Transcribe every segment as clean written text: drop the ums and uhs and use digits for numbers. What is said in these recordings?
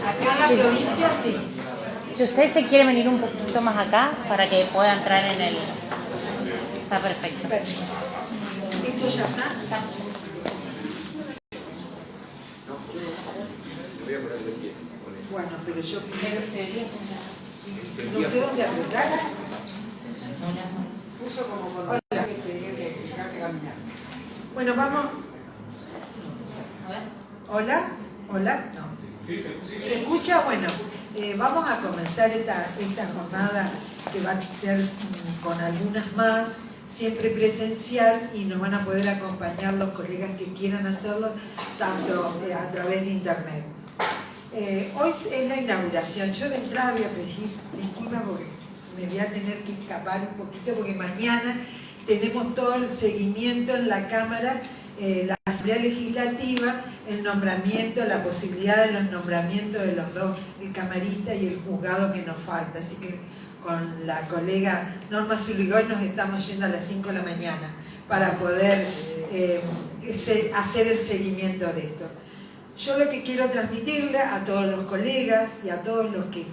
Acá en la provincia sí. Si usted se quiere venir un poquito más acá para que pueda entrar en el... Está perfecto. ¿Esto ya está? Bueno, pero yo primero no sé dónde apretar. Puso como con hola. Bueno, vamos. Hola, hola, no. ¿Se escucha? Bueno, vamos a comenzar esta jornada que va a ser con algunas más, siempre presencial, y nos van a poder acompañar los colegas que quieran hacerlo, tanto a través de internet. Hoy es la inauguración. Yo de entrada voy a pedir disculpas porque me voy a tener que escapar un poquito porque mañana tenemos todo el seguimiento en la Cámara, la Asamblea Legislativa, el nombramiento, la posibilidad de los nombramientos de los dos, el camarista y el juzgado que nos falta. Así que con la colega Norma Zuligoy nos estamos yendo a las 5 de la mañana para poder hacer el seguimiento de esto. Yo lo que quiero transmitirle a todos los colegas y a todos los que,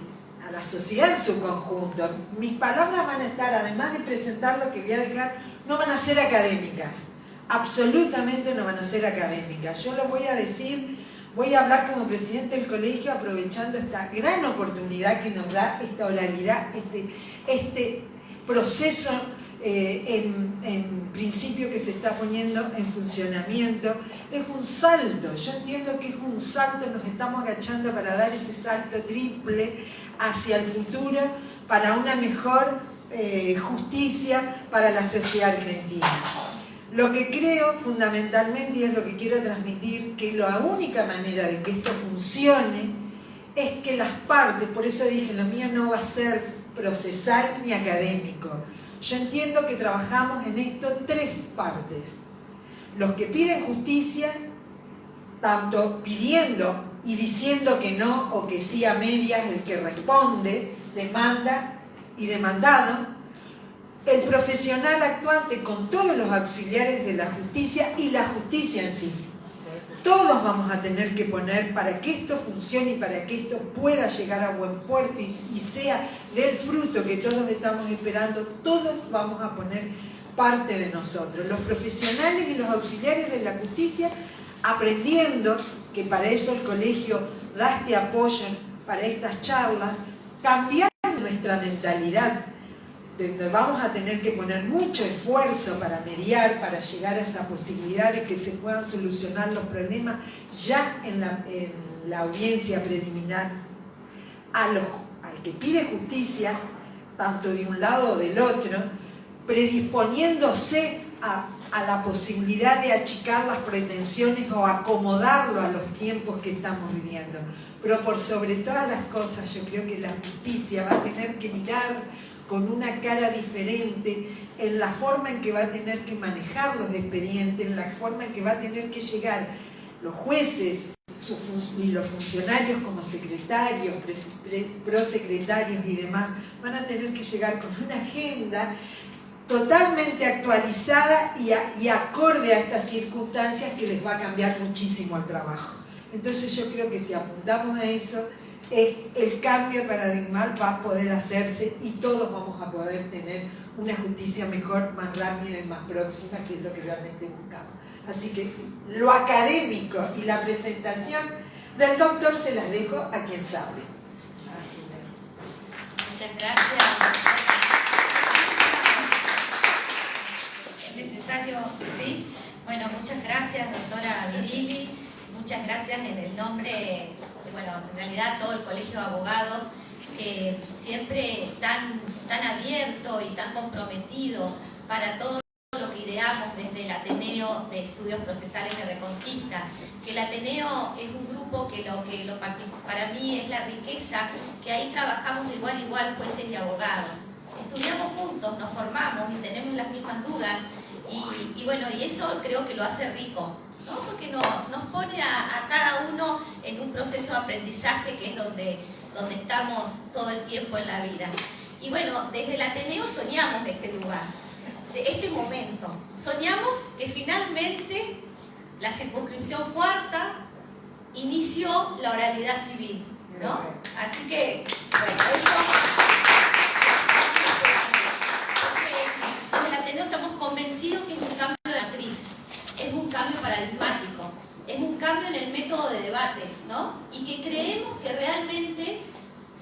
a la sociedad en su conjunto, mis palabras van a estar, además de presentar lo que voy a dejar, no van a ser académicas, absolutamente no van a ser académicas. Yo lo voy a decir, voy a hablar como presidente del colegio aprovechando esta gran oportunidad que nos da esta oralidad, este proceso en principio que se está poniendo en funcionamiento. Es un salto, yo entiendo que es un salto, nos estamos agachando para dar ese salto triple hacia el futuro, para una mejor justicia para la sociedad argentina. Lo que creo fundamentalmente, y es lo que quiero transmitir, que la única manera de que esto funcione es que las partes, por eso dije, lo mío no va a ser procesal ni académico. Yo entiendo que trabajamos en esto tres partes. Los que piden justicia, tanto pidiendo y diciendo que no o que sí a medias, el que responde, demanda y demandado, el profesional actuante con todos los auxiliares de la justicia y la justicia en sí. Todos vamos a tener que poner para que esto funcione y para que esto pueda llegar a buen puerto y sea del fruto que todos estamos esperando. Todos vamos a poner parte de nosotros, los profesionales y los auxiliares de la justicia, aprendiendo que para eso el colegio da este apoyo para estas charlas, cambiando nuestra mentalidad, donde vamos a tener que poner mucho esfuerzo para mediar, para llegar a esa posibilidad de que se puedan solucionar los problemas ya en la audiencia preliminar. Al que pide justicia, tanto de un lado o del otro, predisponiéndose a la posibilidad de achicar las pretensiones o acomodarlo a los tiempos que estamos viviendo. Pero por sobre todas las cosas, yo creo que la justicia va a tener que mirar con una cara diferente en la forma en que va a tener que manejar los expedientes, en la forma en que va a tener que llegar los jueces y los funcionarios como secretarios, prosecretarios y demás, van a tener que llegar con una agenda totalmente actualizada y acorde a estas circunstancias que les va a cambiar muchísimo el trabajo. Entonces yo creo que si apuntamos a eso, el cambio paradigmal va a poder hacerse y todos vamos a poder tener una justicia mejor, más rápida y más próxima, que es lo que realmente buscamos. Así que lo académico y la presentación del doctor se las dejo a quien sabe. Muchas gracias. ¿Es necesario? Sí. Bueno, muchas gracias, doctora Virili. Muchas gracias en el nombre, bueno, en realidad todo el Colegio de Abogados, que siempre tan abierto y tan comprometido para todo lo que ideamos desde el Ateneo de Estudios Procesales de Reconquista. Que el Ateneo es un grupo que para mí es la riqueza, que ahí trabajamos de igual a igual jueces y abogados. Estudiamos juntos, nos formamos y tenemos las mismas dudas y bueno, y eso creo que lo hace rico, ¿no? Porque nos pone a cada uno en un proceso de aprendizaje que es donde estamos todo el tiempo en la vida. Y bueno, desde el Ateneo soñamos este lugar, este momento. Soñamos que finalmente la circunscripción cuarta inició la oralidad civil, ¿no? Así que, bueno, eso... Estamos convencidos que es un cambio de matriz, es un cambio paradigmático, es un cambio en el método de debate, ¿no? Y que creemos que realmente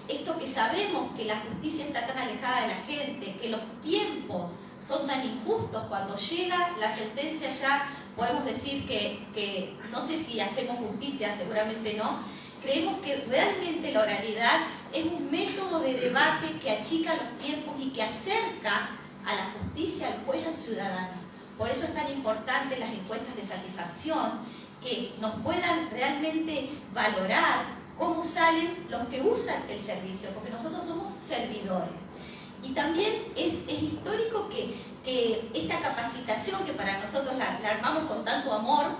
esto que sabemos que la justicia está tan alejada de la gente, que los tiempos son tan injustos, cuando llega la sentencia ya podemos decir que no sé si hacemos justicia, seguramente no. Creemos que realmente la oralidad es un método de debate que achica los tiempos y que acerca a la justicia, al juez, al ciudadano. Por eso es tan importante las encuestas de satisfacción, que nos puedan realmente valorar cómo salen los que usan el servicio, porque nosotros somos servidores. Y también es histórico que esta capacitación, que para nosotros la armamos con tanto amor,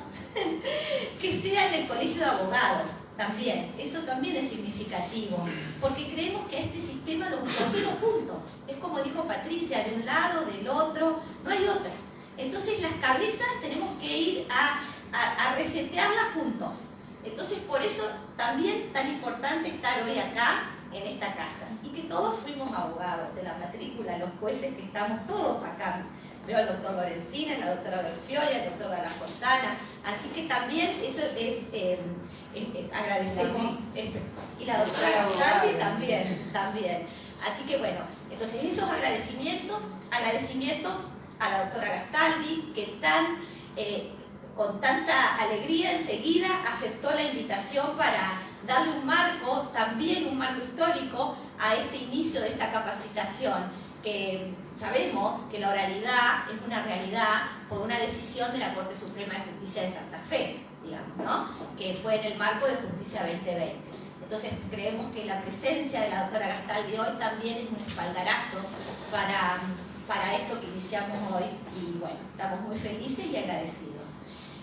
que sea en el Colegio de Abogados también. Eso también es significativo, porque creemos que a este sistema lo hacemos juntos. Es como dijo Patricia, de un lado, del otro, no hay otra. Entonces las cabezas tenemos que ir a resetearlas juntos. Entonces por eso también tan importante estar hoy acá, en esta casa, y que todos fuimos abogados de la matrícula, los jueces que estamos todos acá. Veo al doctor Lorenzina, la doctora Berfiori, al doctor Dalla Fontana, así que también eso es, agradecemos, y la doctora Gastaldi también. Así que bueno, entonces esos agradecimientos a la doctora Gastaldi, que con tanta alegría enseguida aceptó la invitación para darle un marco, también un marco histórico, a este inicio de esta capacitación, que sabemos que la oralidad es una realidad por una decisión de la Corte Suprema de Justicia de Santa Fe, digamos, ¿no? Que fue en el marco de Justicia 2020. Entonces creemos que la presencia de la doctora Gastaldi hoy también es un espaldarazo para esto que iniciamos hoy, y bueno, estamos muy felices y agradecidos.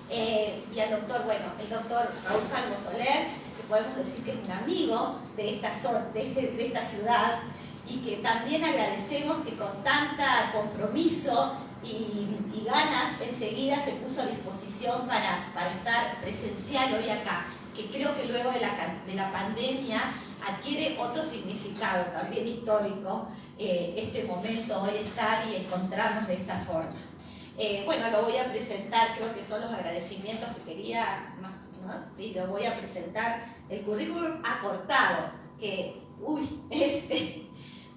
Y al doctor, el doctor Raúl Calvo Soler, que podemos decir que es un amigo de esta ciudad, y que también agradecemos que con tanta compromiso y ganas enseguida se puso a disposición para estar presencial hoy acá, que creo que luego de la pandemia adquiere otro significado también histórico, este momento, hoy estar y encontrarnos de esta forma. Lo voy a presentar, creo que son los agradecimientos que quería, ¿no? Sí, lo voy a presentar, el currículum acortado, que,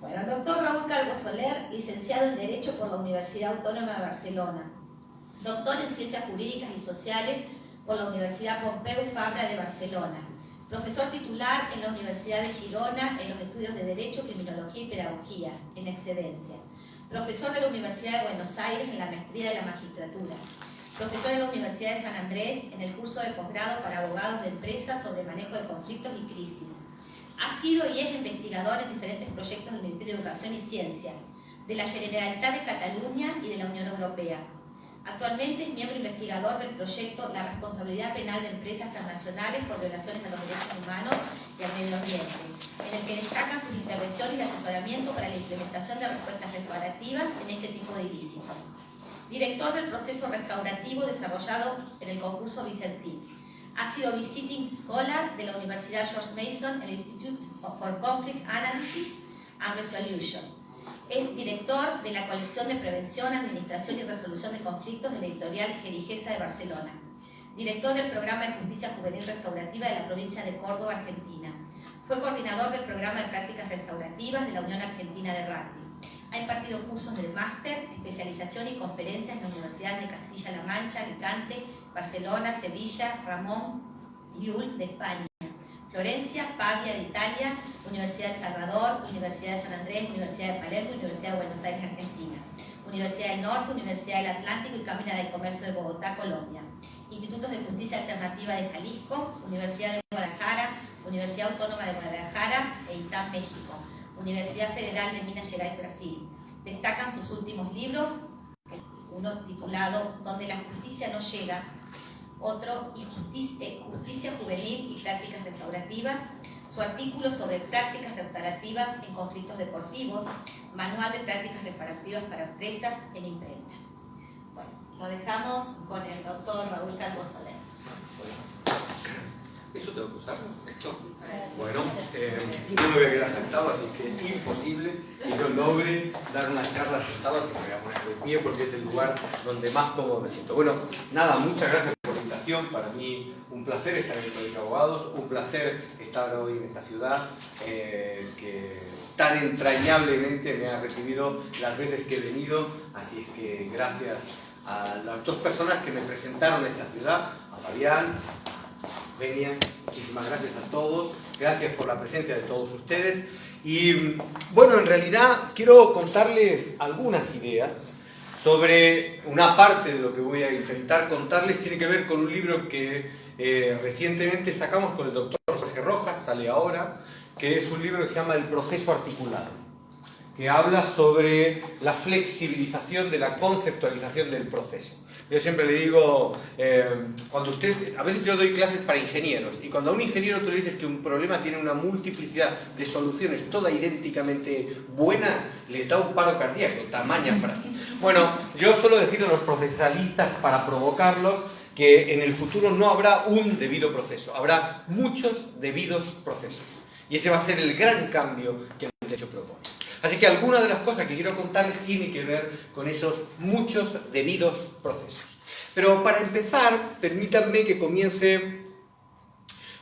el doctor Raúl Calvo Soler, licenciado en Derecho por la Universidad Autónoma de Barcelona, doctor en Ciencias Jurídicas y Sociales por la Universidad Pompeu Fabra de Barcelona, profesor titular en la Universidad de Girona en los estudios de Derecho, Criminología y Pedagogía, en excedencia, profesor de la Universidad de Buenos Aires en la maestría de la magistratura, profesor en la Universidad de San Andrés en el curso de posgrado para abogados de empresas sobre manejo de conflictos y crisis. Ha sido y es investigador en diferentes proyectos del Ministerio de Educación y Ciencia, de la Generalitat de Cataluña y de la Unión Europea. Actualmente es miembro investigador del proyecto La responsabilidad penal de empresas transnacionales por violaciones a los derechos humanos y al medio ambiente, en el que destacan sus intervenciones y asesoramiento para la implementación de respuestas restaurativas en este tipo de ilícitos. Director del proceso restaurativo desarrollado en el concurso Vicentín. Ha sido Visiting Scholar de la Universidad George Mason en el Institute for Conflict Analysis and Resolution. Es director de la colección de Prevención, Administración y Resolución de Conflictos de la editorial Jerigesa de Barcelona. Director del Programa de Justicia Juvenil Restaurativa de la provincia de Córdoba, Argentina. Fue coordinador del Programa de Prácticas Restaurativas de la Unión Argentina de Rugby. Ha impartido cursos del máster, especialización y conferencias en la Universidad de Castilla-La Mancha, Alicante, Barcelona, Sevilla, Ramón Llull de España, Florencia, Pavia de Italia, Universidad de El Salvador, Universidad de San Andrés, Universidad de Palermo, Universidad de Buenos Aires, Argentina, Universidad del Norte, Universidad del Atlántico y Cámara de Comercio de Bogotá, Colombia, Institutos de Justicia Alternativa de Jalisco, Universidad de Guadalajara, Universidad Autónoma de Guadalajara e ITAM, México, Universidad Federal de Minas Gerais, Brasil. Destacan sus últimos libros, uno titulado Donde la justicia no llega, otro Justicia Juvenil y Prácticas Restaurativas, su artículo sobre prácticas restaurativas en conflictos deportivos, Manual de Prácticas Restaurativas para Empresas en imprenta. bueno, lo dejamos con el doctor Raúl Calvo Soler. ¿Eso tengo que usar? ¿Esto? Bueno, yo me voy a quedar sentado, así que es imposible que yo logre dar una charla sentado, así que me voy a poner de pie porque es el lugar donde más cómodo me siento. Bueno, nada, muchas gracias por la invitación. Para mí un placer estar en el Colegio de Abogados, un placer estar hoy en esta ciudad que tan entrañablemente me ha recibido las veces que he venido, así es que gracias a las dos personas que me presentaron esta ciudad, a Fabián, Benia, muchísimas gracias a todos, gracias por la presencia de todos ustedes. Y bueno, en realidad quiero contarles algunas ideas sobre una parte de lo que voy a intentar contarles. Tiene que ver con un libro que recientemente sacamos con el doctor Jorge Rojas, sale ahora, que es un libro que se llama El proceso articulado, que habla sobre la flexibilización de la conceptualización del proceso. Yo siempre le digo, a veces yo doy clases para ingenieros, y cuando a un ingeniero tú le dices que un problema tiene una multiplicidad de soluciones todas idénticamente buenas, les da un paro cardíaco, tamaña frase. Bueno, yo suelo decirle a los procesalistas, para provocarlos, que en el futuro no habrá un debido proceso, habrá muchos debidos procesos. Y ese va a ser el gran cambio que el derecho propone. Así que algunas de las cosas que quiero contarles tienen que ver con esos muchos debidos procesos. Pero para empezar, permítanme que comience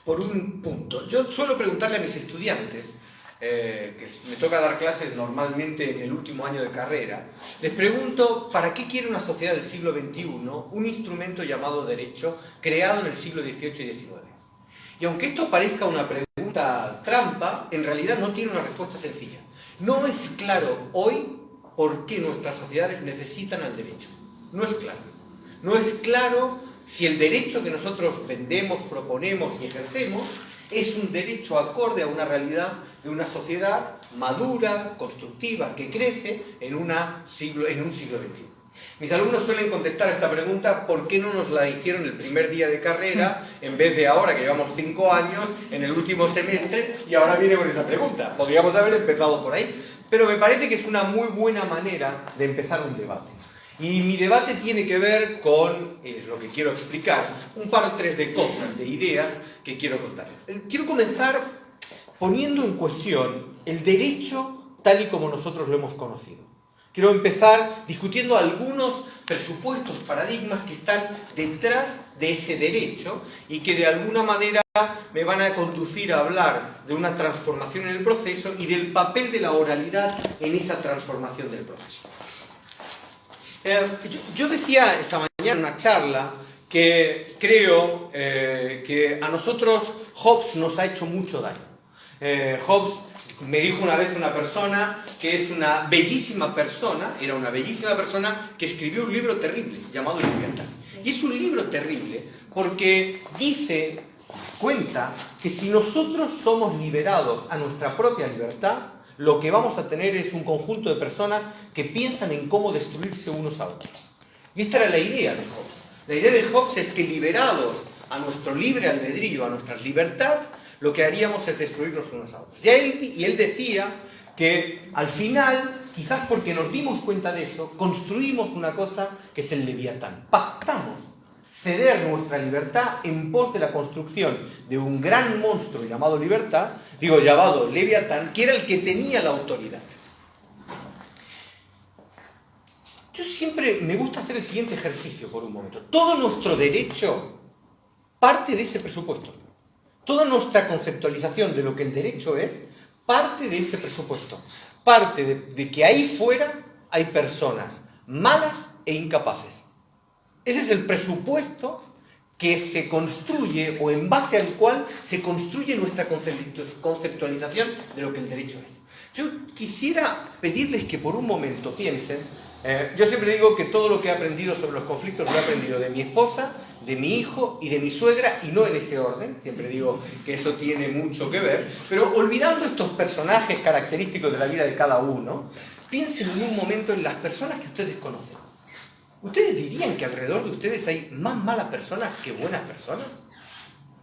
por un punto. Yo suelo preguntarle a mis estudiantes, que me toca dar clases normalmente en el último año de carrera, les pregunto, ¿para qué quiere una sociedad del siglo XXI un instrumento llamado derecho creado en el siglo XVIII y XIX? Y aunque esto parezca una pregunta trampa, en realidad no tiene una respuesta sencilla. No es claro hoy por qué nuestras sociedades necesitan al derecho. No es claro. No es claro si el derecho que nosotros vendemos, proponemos y ejercemos es un derecho acorde a una realidad de una sociedad madura, constructiva, que crece en un siglo XXI. Mis alumnos suelen contestar a esta pregunta: ¿por qué no nos la hicieron el primer día de carrera en vez de ahora, que llevamos 5 años, en el último semestre, y ahora viene con esa pregunta? Podríamos haber empezado por ahí, pero me parece que es una muy buena manera de empezar un debate. Y mi debate tiene que ver con, es lo que quiero explicar, un par o tres de cosas, de ideas que quiero contar. Quiero comenzar poniendo en cuestión el derecho tal y como nosotros lo hemos conocido. Quiero empezar discutiendo algunos presupuestos, paradigmas que están detrás de ese derecho y que de alguna manera me van a conducir a hablar de una transformación en el proceso y del papel de la oralidad en esa transformación del proceso. Yo decía esta mañana en una charla que creo que a nosotros Hobbes nos ha hecho mucho daño. Hobbes, me dijo una vez una persona que es una bellísima persona, era una bellísima persona que escribió un libro terrible llamado Leviatán. Y es un libro terrible porque cuenta que si nosotros somos liberados a nuestra propia libertad, lo que vamos a tener es un conjunto de personas que piensan en cómo destruirse unos a otros. Y esta era la idea de Hobbes. La idea de Hobbes es que liberados a nuestro libre albedrío, a nuestra libertad, lo que haríamos es destruirnos unos a otros. Y él decía que al final, quizás porque nos dimos cuenta de eso, construimos una cosa que es el Leviatán. Pactamos ceder nuestra libertad en pos de la construcción de un gran monstruo llamado llamado Leviatán, que era el que tenía la autoridad. Yo siempre me gusta hacer el siguiente ejercicio por un momento. Todo nuestro derecho parte de ese presupuesto. Toda nuestra conceptualización de lo que el derecho es parte de ese presupuesto. Parte de que ahí fuera hay personas malas e incapaces. Ese es el presupuesto que se construye o en base al cual se construye nuestra conceptualización de lo que el derecho es. Yo quisiera pedirles que por un momento piensen, yo siempre digo que todo lo que he aprendido sobre los conflictos lo he aprendido de mi esposa, de mi hijo y de mi suegra, y no en ese orden, siempre digo que eso tiene mucho que ver, pero olvidando estos personajes característicos de la vida de cada uno, piensen en un momento en las personas que ustedes conocen. ¿Ustedes dirían que alrededor de ustedes hay más malas personas que buenas personas?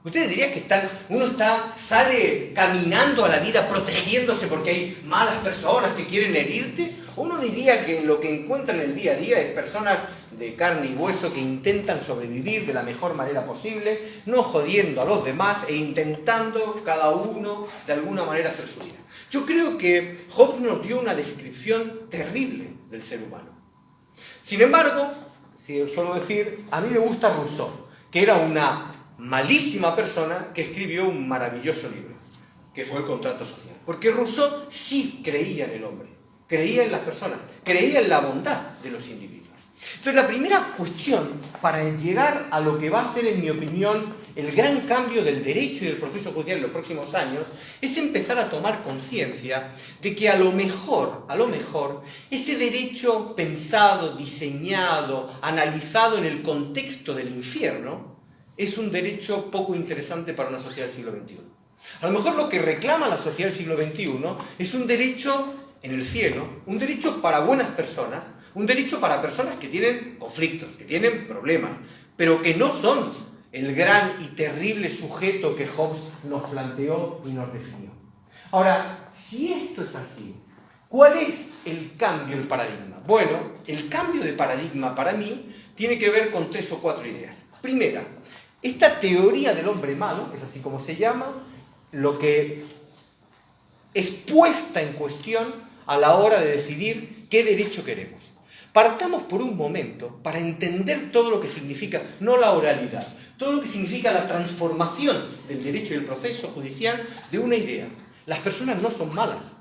¿Ustedes dirían que uno sale caminando a la vida protegiéndose porque hay malas personas que quieren herirte? Uno diría que lo que encuentra en el día a día es personas de carne y hueso que intentan sobrevivir de la mejor manera posible, no jodiendo a los demás e intentando cada uno de alguna manera hacer su vida. Yo creo que Hobbes nos dio una descripción terrible del ser humano. Sin embargo, si os suelo decir, a mí me gusta Rousseau, que era una malísima persona que escribió un maravilloso libro, que fue El contrato social. Porque Rousseau sí creía en el hombre, creía en las personas, creía en la bondad de los individuos. Entonces, la primera cuestión para llegar a lo que va a ser, en mi opinión, el gran cambio del derecho y del proceso judicial en los próximos años, es empezar a tomar conciencia de que a lo mejor, ese derecho pensado, diseñado, analizado en el contexto del infierno, es un derecho poco interesante para una sociedad del siglo XXI. A lo mejor lo que reclama la sociedad del siglo XXI es un derecho en el cielo, un derecho para buenas personas, un derecho para personas que tienen conflictos, que tienen problemas, pero que no son el gran y terrible sujeto que Hobbes nos planteó y nos definió. Ahora, si esto es así, ¿cuál es el cambio de paradigma? Bueno, el cambio de paradigma para mí tiene que ver con 3 o 4 ideas. Primera, esta teoría del hombre malo, es así como se llama, lo que es puesta en cuestión a la hora de decidir qué derecho queremos. Partamos por un momento para entender todo lo que significa, no la oralidad, todo lo que significa la transformación del derecho y el proceso judicial de una idea. Las personas no son malas.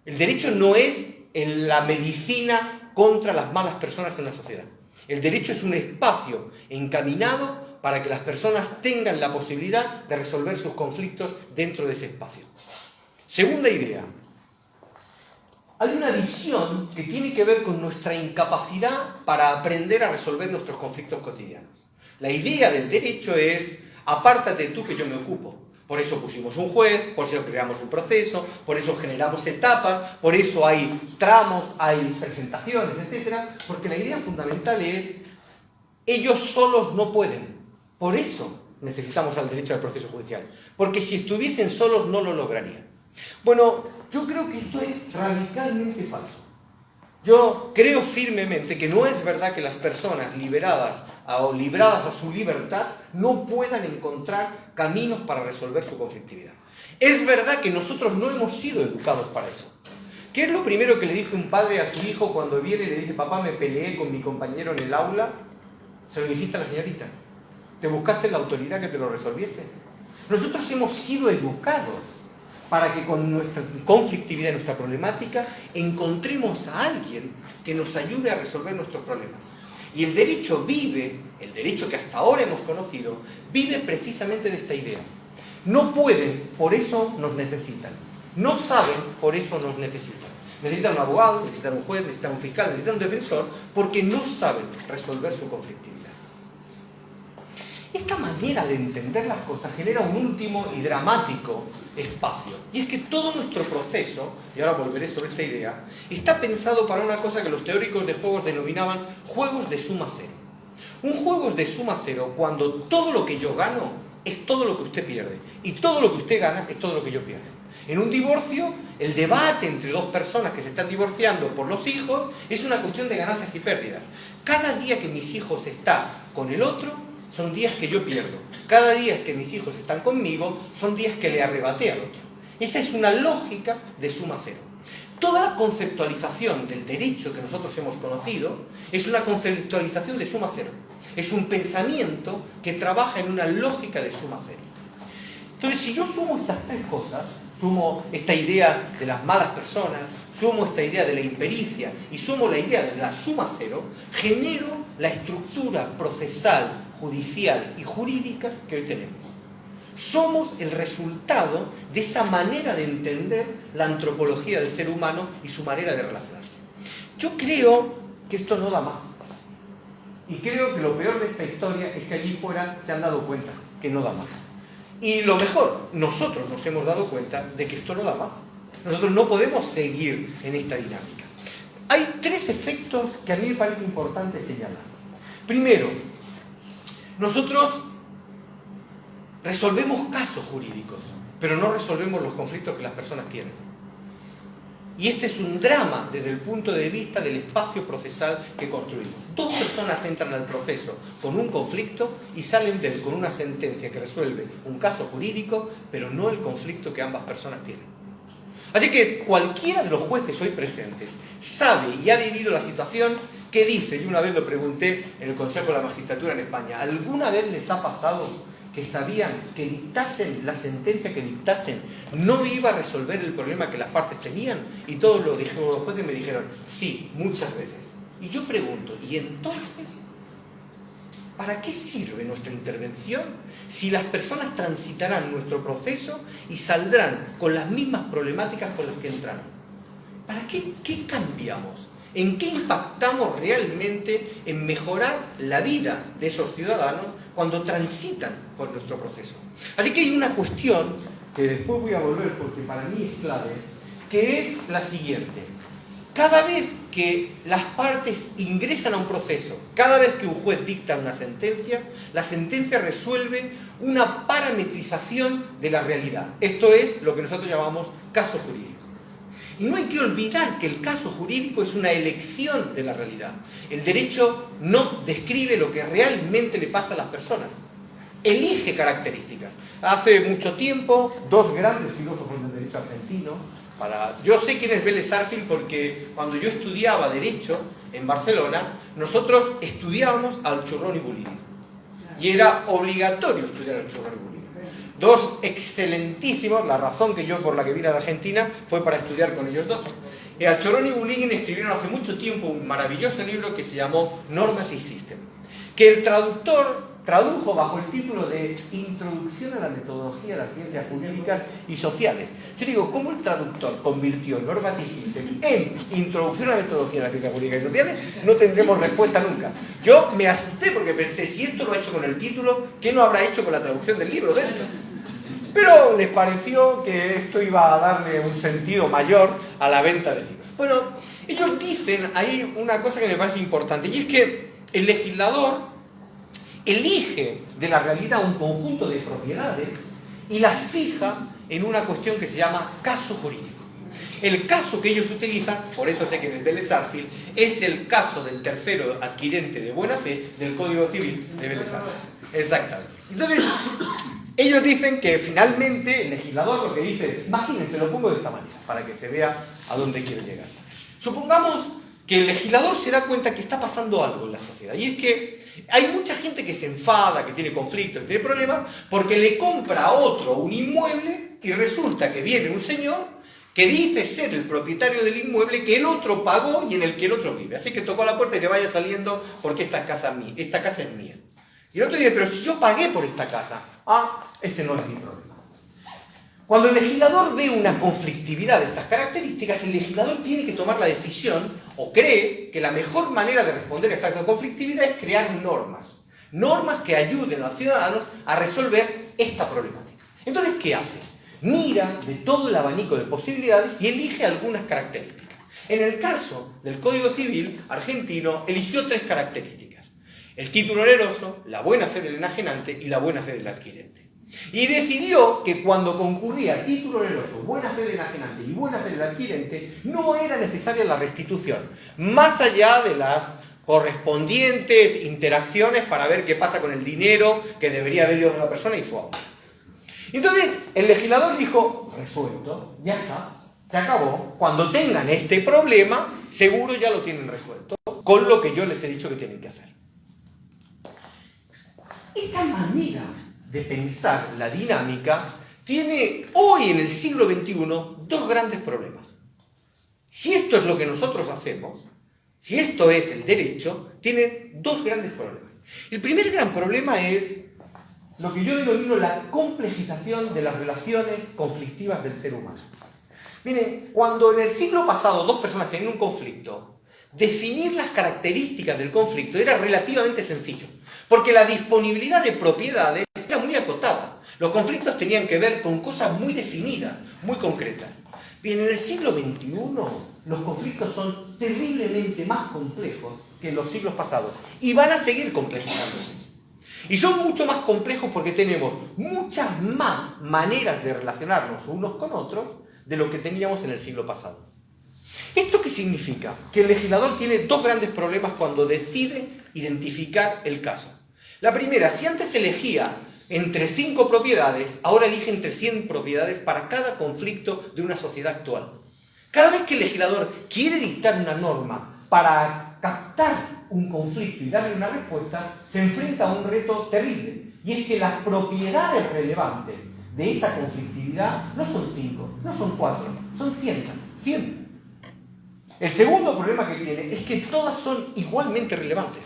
El derecho no es la medicina contra las malas personas en la sociedad. El derecho es un espacio encaminado para que las personas tengan la posibilidad de resolver sus conflictos dentro de ese espacio. Segunda idea. Hay una visión que tiene que ver con nuestra incapacidad para aprender a resolver nuestros conflictos cotidianos. La idea del derecho es, apártate tú que yo me ocupo. Por eso pusimos un juez, por eso creamos un proceso, por eso generamos etapas, por eso hay tramos, hay presentaciones, etc. Porque la idea fundamental es, ellos solos no pueden. Por eso necesitamos al derecho al proceso judicial. Porque si estuviesen solos no lo lograrían. Bueno, yo creo que esto es radicalmente falso. Yo creo firmemente que no es verdad que las personas liberadas o libradas a su libertad no puedan encontrar caminos para resolver su conflictividad. Es verdad que nosotros no hemos sido educados para eso. ¿Qué es lo primero que le dice un padre a su hijo cuando viene y le dice, papá, me peleé con mi compañero en el aula? Se lo dijiste a la señorita. ¿Te buscaste la autoridad que te lo resolviese? Nosotros hemos sido educados para que con nuestra conflictividad, nuestra problemática, encontremos a alguien que nos ayude a resolver nuestros problemas. Y el derecho que hasta ahora hemos conocido, vive precisamente de esta idea. No pueden, por eso nos necesitan. No saben, por eso nos necesitan. Necesitan un abogado, necesitan un juez, necesitan un fiscal, necesitan un defensor, porque no saben resolver su conflictividad. Esta manera de entender las cosas genera un último y dramático espacio. Y es que todo nuestro proceso, y ahora volveré sobre esta idea, está pensado para una cosa que los teóricos de juegos denominaban juegos de suma cero. Un juego es de suma cero cuando todo lo que yo gano es todo lo que usted pierde. Y todo lo que usted gana es todo lo que yo pierdo. En un divorcio, el debate entre dos personas que se están divorciando por los hijos es una cuestión de ganancias y pérdidas. Cada día que mis hijos están con el otro, son días que yo pierdo. Cada día que mis hijos están conmigo, son días que le arrebaté al otro. Esa es una lógica de suma cero. Toda la conceptualización del derecho que nosotros hemos conocido es una conceptualización de suma cero. Es un pensamiento que trabaja en una lógica de suma cero. Entonces, si yo sumo estas 3 cosas, sumo esta idea de las malas personas, sumo esta idea de la impericia y sumo la idea de la suma cero, genero la estructura procesal, judicial y jurídica que hoy tenemos. Somos el resultado de esa manera de entender la antropología del ser humano y su manera de relacionarse. Yo creo que esto no da más. Y creo que lo peor de esta historia es que allí fuera se han dado cuenta que no da más. Y lo mejor, nosotros nos hemos dado cuenta de que esto no da más. Nosotros no podemos seguir en esta dinámica. Hay 3 efectos que a mí me parece importante señalar. Primero, nosotros resolvemos casos jurídicos, pero no resolvemos los conflictos que las personas tienen. Y este es un drama desde el punto de vista del espacio procesal que construimos. Dos personas entran al proceso con un conflicto y salen de él con una sentencia que resuelve un caso jurídico, pero no el conflicto que ambas personas tienen. Así que cualquiera de los jueces hoy presentes sabe y ha vivido la situación que dice, yo una vez lo pregunté en el Consejo de la Magistratura en España, ¿alguna vez les ha pasado que sabían que dictasen la sentencia que dictasen no iba a resolver el problema que las partes tenían? Y todos los jueces me dijeron, sí, muchas veces. Y yo pregunto, ¿y entonces para qué sirve nuestra intervención si las personas transitarán nuestro proceso y saldrán con las mismas problemáticas con las que entraron? ¿Para qué cambiamos? ¿En qué impactamos realmente en mejorar la vida de esos ciudadanos cuando transitan por nuestro proceso? Así que hay una cuestión que después voy a volver porque para mí es clave, que es la siguiente. Cada vez que las partes ingresan a un proceso, cada vez que un juez dicta una sentencia, la sentencia resuelve una parametrización de la realidad. Esto es lo que nosotros llamamos caso jurídico. Y no hay que olvidar que el caso jurídico es una elección de la realidad. El derecho no describe lo que realmente le pasa a las personas. Elige características. Hace mucho tiempo, dos grandes filósofos del derecho argentino, yo sé quién es Vélez Sarsfield porque cuando yo estudiaba Derecho en Barcelona, nosotros estudiábamos al Churrón y Bulini. Y era obligatorio estudiar al Churrón y Bulini. Dos excelentísimos, la razón por la que vine a la Argentina fue para estudiar con ellos dos. Alchorrón y Bulín escribieron hace mucho tiempo un maravilloso libro que se llamó Normative System, que el traductor tradujo bajo el título de Introducción a la metodología de las ciencias jurídicas y sociales. Yo digo, ¿cómo el traductor convirtió Normative System en Introducción a la metodología de las ciencias jurídicas y sociales? No tendremos respuesta nunca. Yo me asusté porque pensé, si esto lo ha hecho con el título, ¿qué no habrá hecho con la traducción del libro dentro? Pero les pareció que esto iba a darle un sentido mayor a la venta del libro. Bueno, ellos dicen ahí una cosa que me parece importante, y es que el legislador elige de la realidad un conjunto de propiedades y las fija en una cuestión que se llama caso jurídico. El caso que ellos utilizan, por eso sé que es Vélez Sarsfield, es el caso del tercero adquirente de buena fe del Código Civil de Vélez Sarsfield. Exactamente. Entonces, ellos dicen que finalmente el legislador lo que dice es, imagínense, lo pongo de esta manera, para que se vea a dónde quiero llegar. Supongamos que el legislador se da cuenta que está pasando algo en la sociedad, y es que hay mucha gente que se enfada, que tiene conflictos, que tiene problemas, porque le compra a otro un inmueble y resulta que viene un señor que dice ser el propietario del inmueble que el otro pagó y en el que el otro vive. Así que tocó a la puerta y que vaya saliendo porque esta casa es mía. Y el otro dice, pero si yo pagué por esta casa. Ese no es mi problema. Cuando el legislador ve una conflictividad de estas características, el legislador tiene que tomar la decisión, o cree que la mejor manera de responder a esta conflictividad es crear normas. Normas que ayuden a los ciudadanos a resolver esta problemática. Entonces, ¿qué hace? Mira de todo el abanico de posibilidades y elige algunas características. En el caso del Código Civil argentino, eligió 3 características: el título oneroso, la buena fe del enajenante y la buena fe del adquirente. Y decidió que cuando concurría título oneroso, buena fe del enajenante y buena fe del adquirente, no era necesaria la restitución, más allá de las correspondientes interacciones para ver qué pasa con el dinero que debería haber ido a una persona y su auto. Entonces, el legislador dijo, resuelto, ya está, se acabó. Cuando tengan este problema, seguro ya lo tienen resuelto, con lo que yo les he dicho que tienen que hacer. Esta manera de pensar la dinámica tiene hoy en el siglo XXI 2 grandes problemas. Si esto es lo que nosotros hacemos, si esto es el derecho, tiene 2 grandes problemas. El primer gran problema es lo que yo denomino la complejización de las relaciones conflictivas del ser humano. Miren, cuando en el siglo pasado 2 personas tenían un conflicto, definir las características del conflicto era relativamente sencillo, porque la disponibilidad de propiedades era muy acotada. Los conflictos tenían que ver con cosas muy definidas, muy concretas. Bien, en el siglo XXI los conflictos son terriblemente más complejos que en los siglos pasados y van a seguir complejizándose. Y son mucho más complejos porque tenemos muchas más maneras de relacionarnos unos con otros de lo que teníamos en el siglo pasado. ¿Esto qué significa? Que el legislador tiene dos grandes problemas cuando decide identificar el caso. La primera, si antes elegía entre 5 propiedades, ahora elige entre 100 propiedades para cada conflicto de una sociedad actual. Cada vez que el legislador quiere dictar una norma para captar un conflicto y darle una respuesta, se enfrenta a un reto terrible. Y es que las propiedades relevantes de esa conflictividad no son 5, no son 4, son 100. El segundo problema que tiene es que todas son igualmente relevantes.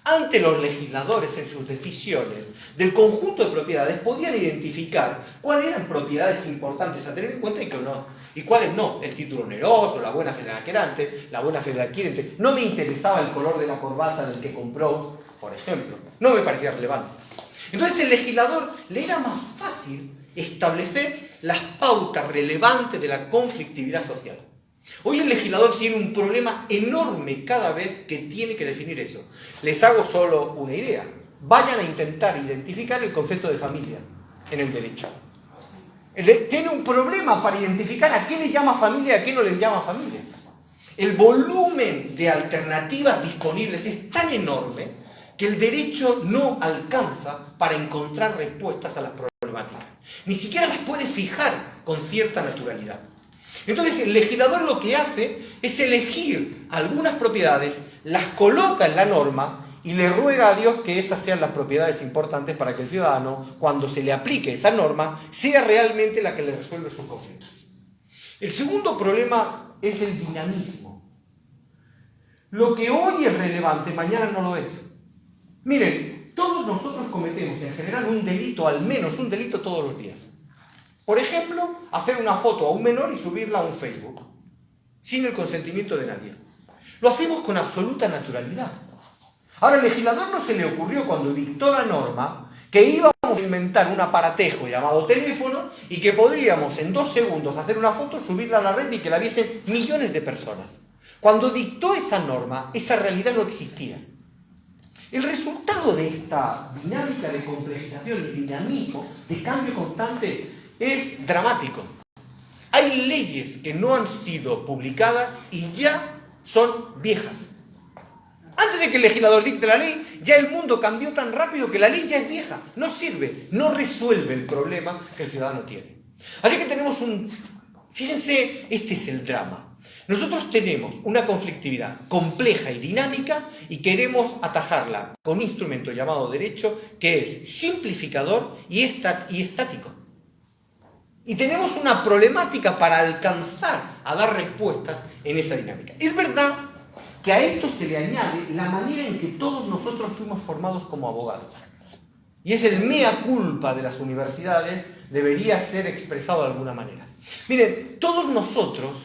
Antes los legisladores en sus decisiones del conjunto de propiedades podían identificar cuáles eran propiedades importantes a tener en cuenta y cuáles no. El título oneroso, la buena fe del adquirente, la buena fe del adquirente. No me interesaba el color de la corbata del que compró, por ejemplo. No me parecía relevante. Entonces el legislador le era más fácil establecer las pautas relevantes de la conflictividad social. Hoy el legislador tiene un problema enorme cada vez que tiene que definir eso. Les hago solo una idea. Vayan a intentar identificar el concepto de familia en el derecho. Tiene un problema para identificar a qué le llama familia y a qué no le llama familia. El volumen de alternativas disponibles es tan enorme que el derecho no alcanza para encontrar respuestas a las problemáticas. Ni siquiera las puede fijar con cierta naturalidad. Entonces el legislador lo que hace es elegir algunas propiedades, las coloca en la norma y le ruega a Dios que esas sean las propiedades importantes para que el ciudadano, cuando se le aplique esa norma, sea realmente la que le resuelve sus conflictos. El segundo problema es el dinamismo. Lo que hoy es relevante, mañana no lo es. Miren, todos nosotros cometemos en general un delito, al menos un delito todos los días. Por ejemplo, hacer una foto a un menor y subirla a un Facebook, sin el consentimiento de nadie. Lo hacemos con absoluta naturalidad. Ahora, al legislador no se le ocurrió cuando dictó la norma que íbamos a inventar un aparatejo llamado teléfono y que podríamos en 2 segundos hacer una foto, subirla a la red y que la viesen millones de personas. Cuando dictó esa norma, esa realidad no existía. El resultado de esta dinámica de complejización y dinamismo, de cambio constante, es dramático. Hay leyes que no han sido publicadas y ya son viejas. Antes de que el legislador dicte la ley, ya el mundo cambió tan rápido que la ley ya es vieja. No sirve, no resuelve el problema que el ciudadano tiene. Así que tenemos fíjense, este es el drama. Nosotros tenemos una conflictividad compleja y dinámica y queremos atajarla con un instrumento llamado derecho que es simplificador y estático. Y tenemos una problemática para alcanzar a dar respuestas en esa dinámica. Es verdad que a esto se le añade la manera en que todos nosotros fuimos formados como abogados. Y es el mea culpa de las universidades, debería ser expresado de alguna manera. Miren, todos nosotros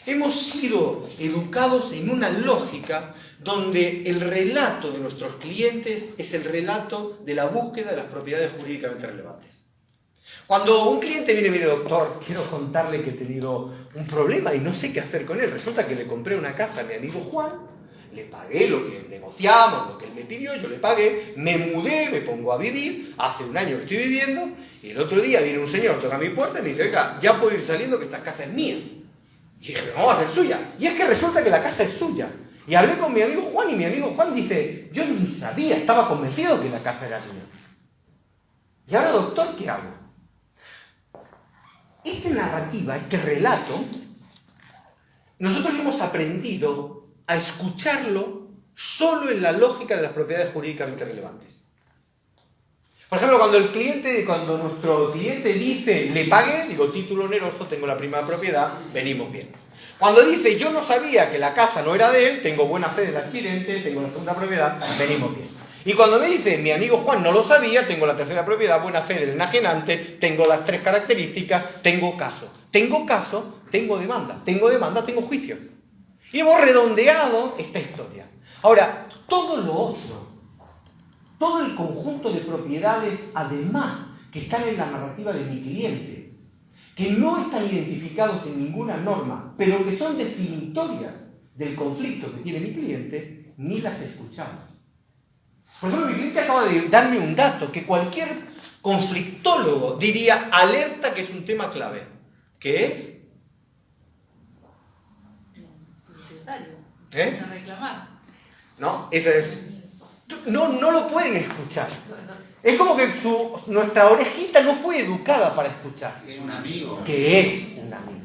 hemos sido educados en una lógica donde el relato de nuestros clientes es el relato de la búsqueda de las propiedades jurídicamente relevantes. Cuando un cliente viene y me dice, doctor, quiero contarle que he tenido un problema y no sé qué hacer con él. Resulta que le compré una casa a mi amigo Juan, le pagué lo que negociamos, lo que él me pidió, yo le pagué, me mudé, me pongo a vivir, hace 1 año que estoy viviendo, y el otro día viene un señor, toca mi puerta y me dice, venga, ya puedo ir saliendo que esta casa es mía. Y dije, no, va a ser suya. Y es que resulta que la casa es suya. Y hablé con mi amigo Juan y mi amigo Juan dice, yo ni sabía, estaba convencido que la casa era mía. Y ahora, doctor, ¿qué hago? Esta narrativa, este relato, nosotros hemos aprendido a escucharlo solo en la lógica de las propiedades jurídicamente relevantes. Por ejemplo, cuando nuestro cliente dice, le pagué, digo, título oneroso, tengo la primera propiedad, venimos bien. Cuando dice, yo no sabía que la casa no era de él, tengo buena fe del adquirente, tengo la segunda propiedad, venimos bien. Y cuando me dice, mi amigo Juan no lo sabía, tengo la tercera propiedad, buena fe del enajenante, tengo las 3 características, tengo caso. Tengo caso, tengo demanda, tengo juicio. Y hemos redondeado esta historia. Ahora, todo lo otro, todo el conjunto de propiedades, además, que están en la narrativa de mi cliente, que no están identificados en ninguna norma, pero que son definitorias del conflicto que tiene mi cliente, ni las escuchamos. Por ejemplo, mi cliente acaba de darme un dato que cualquier conflictólogo diría, alerta que es un tema clave, que es No reclamar. ¿No? Esa es... No lo pueden escuchar. Es como que nuestra orejita no fue educada para escuchar. Es un amigo. Que es un amigo.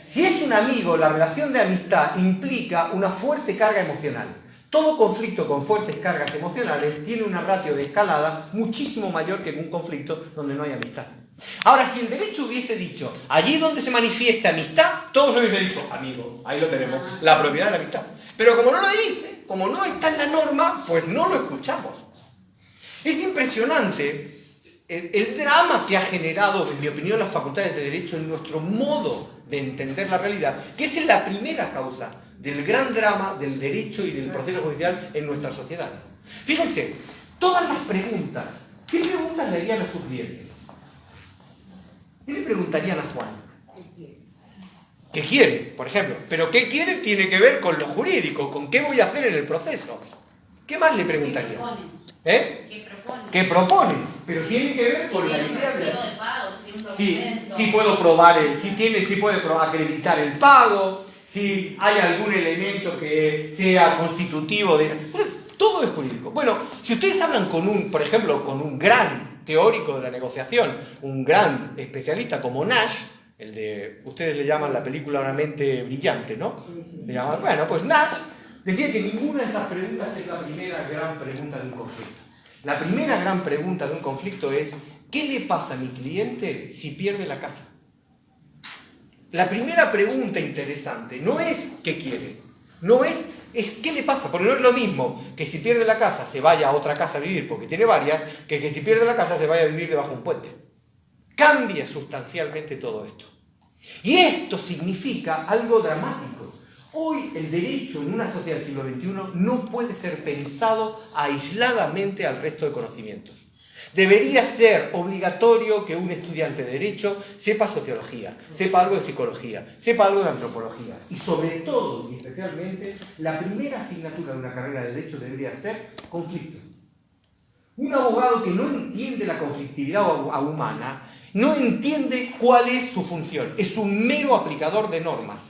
Si es un amigo, la relación de amistad implica una fuerte carga emocional. Todo conflicto con fuertes cargas emocionales tiene una ratio de escalada muchísimo mayor que un conflicto donde no hay amistad. Ahora, si el derecho hubiese dicho, allí donde se manifieste amistad, todos hubiese dicho, amigo, ahí lo tenemos, la propiedad de la amistad. Pero como no lo dice, como no está en la norma, pues no lo escuchamos. Es impresionante el drama que ha generado, en mi opinión, las facultades de Derecho en nuestro modo de entender la realidad, que es la primera causa del gran drama del derecho y del proceso judicial en nuestras sociedades. Fíjense, todas las preguntas, ¿qué preguntas le harían a su cliente? ¿Qué le preguntarían a Juan? ¿Qué quiere, por ejemplo? Pero ¿qué quiere? Tiene que ver con lo jurídico, con qué voy a hacer en el proceso. ¿Qué más le preguntaría? ¿Qué propone? Pero tiene que ver con la idea de... Si puedo probar si puedo acreditar el pago, si hay algún elemento que sea constitutivo de... Todo es jurídico. Bueno, si ustedes hablan por ejemplo, con un gran teórico de la negociación, un gran especialista como Nash, ustedes le llaman la película Una mente brillante, ¿no? Le llaman, bueno, pues Nash decía que ninguna de esas preguntas es la primera gran pregunta de un conflicto. La primera gran pregunta de un conflicto es, ¿qué le pasa a mi cliente si pierde la casa? La primera pregunta interesante no es ¿qué quiere? No es ¿qué le pasa? Porque no es lo mismo que si pierde la casa se vaya a otra casa a vivir porque tiene varias, que si pierde la casa se vaya a vivir debajo de un puente. Cambia sustancialmente todo esto. Y esto significa algo dramático. Hoy el derecho en una sociedad del siglo XXI no puede ser pensado aisladamente al resto de conocimientos. Debería ser obligatorio que un estudiante de derecho sepa sociología, sepa algo de psicología, sepa algo de antropología. Y sobre todo, y especialmente, la primera asignatura de una carrera de derecho debería ser conflicto. Un abogado que no entiende la conflictividad humana no entiende cuál es su función. Es un mero aplicador de normas.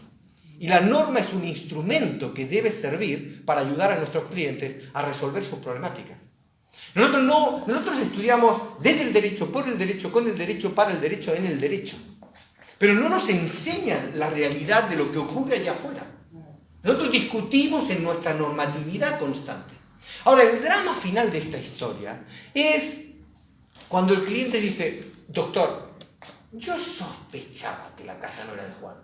Y la norma es un instrumento que debe servir para ayudar a nuestros clientes a resolver sus problemáticas. Nosotros estudiamos desde el derecho, por el derecho, con el derecho, para el derecho, en el derecho. Pero no nos enseñan la realidad de lo que ocurre allá afuera. Nosotros discutimos en nuestra normatividad constante. Ahora, el drama final de esta historia es cuando el cliente dice, doctor, yo sospechaba que la casa no era de Juan.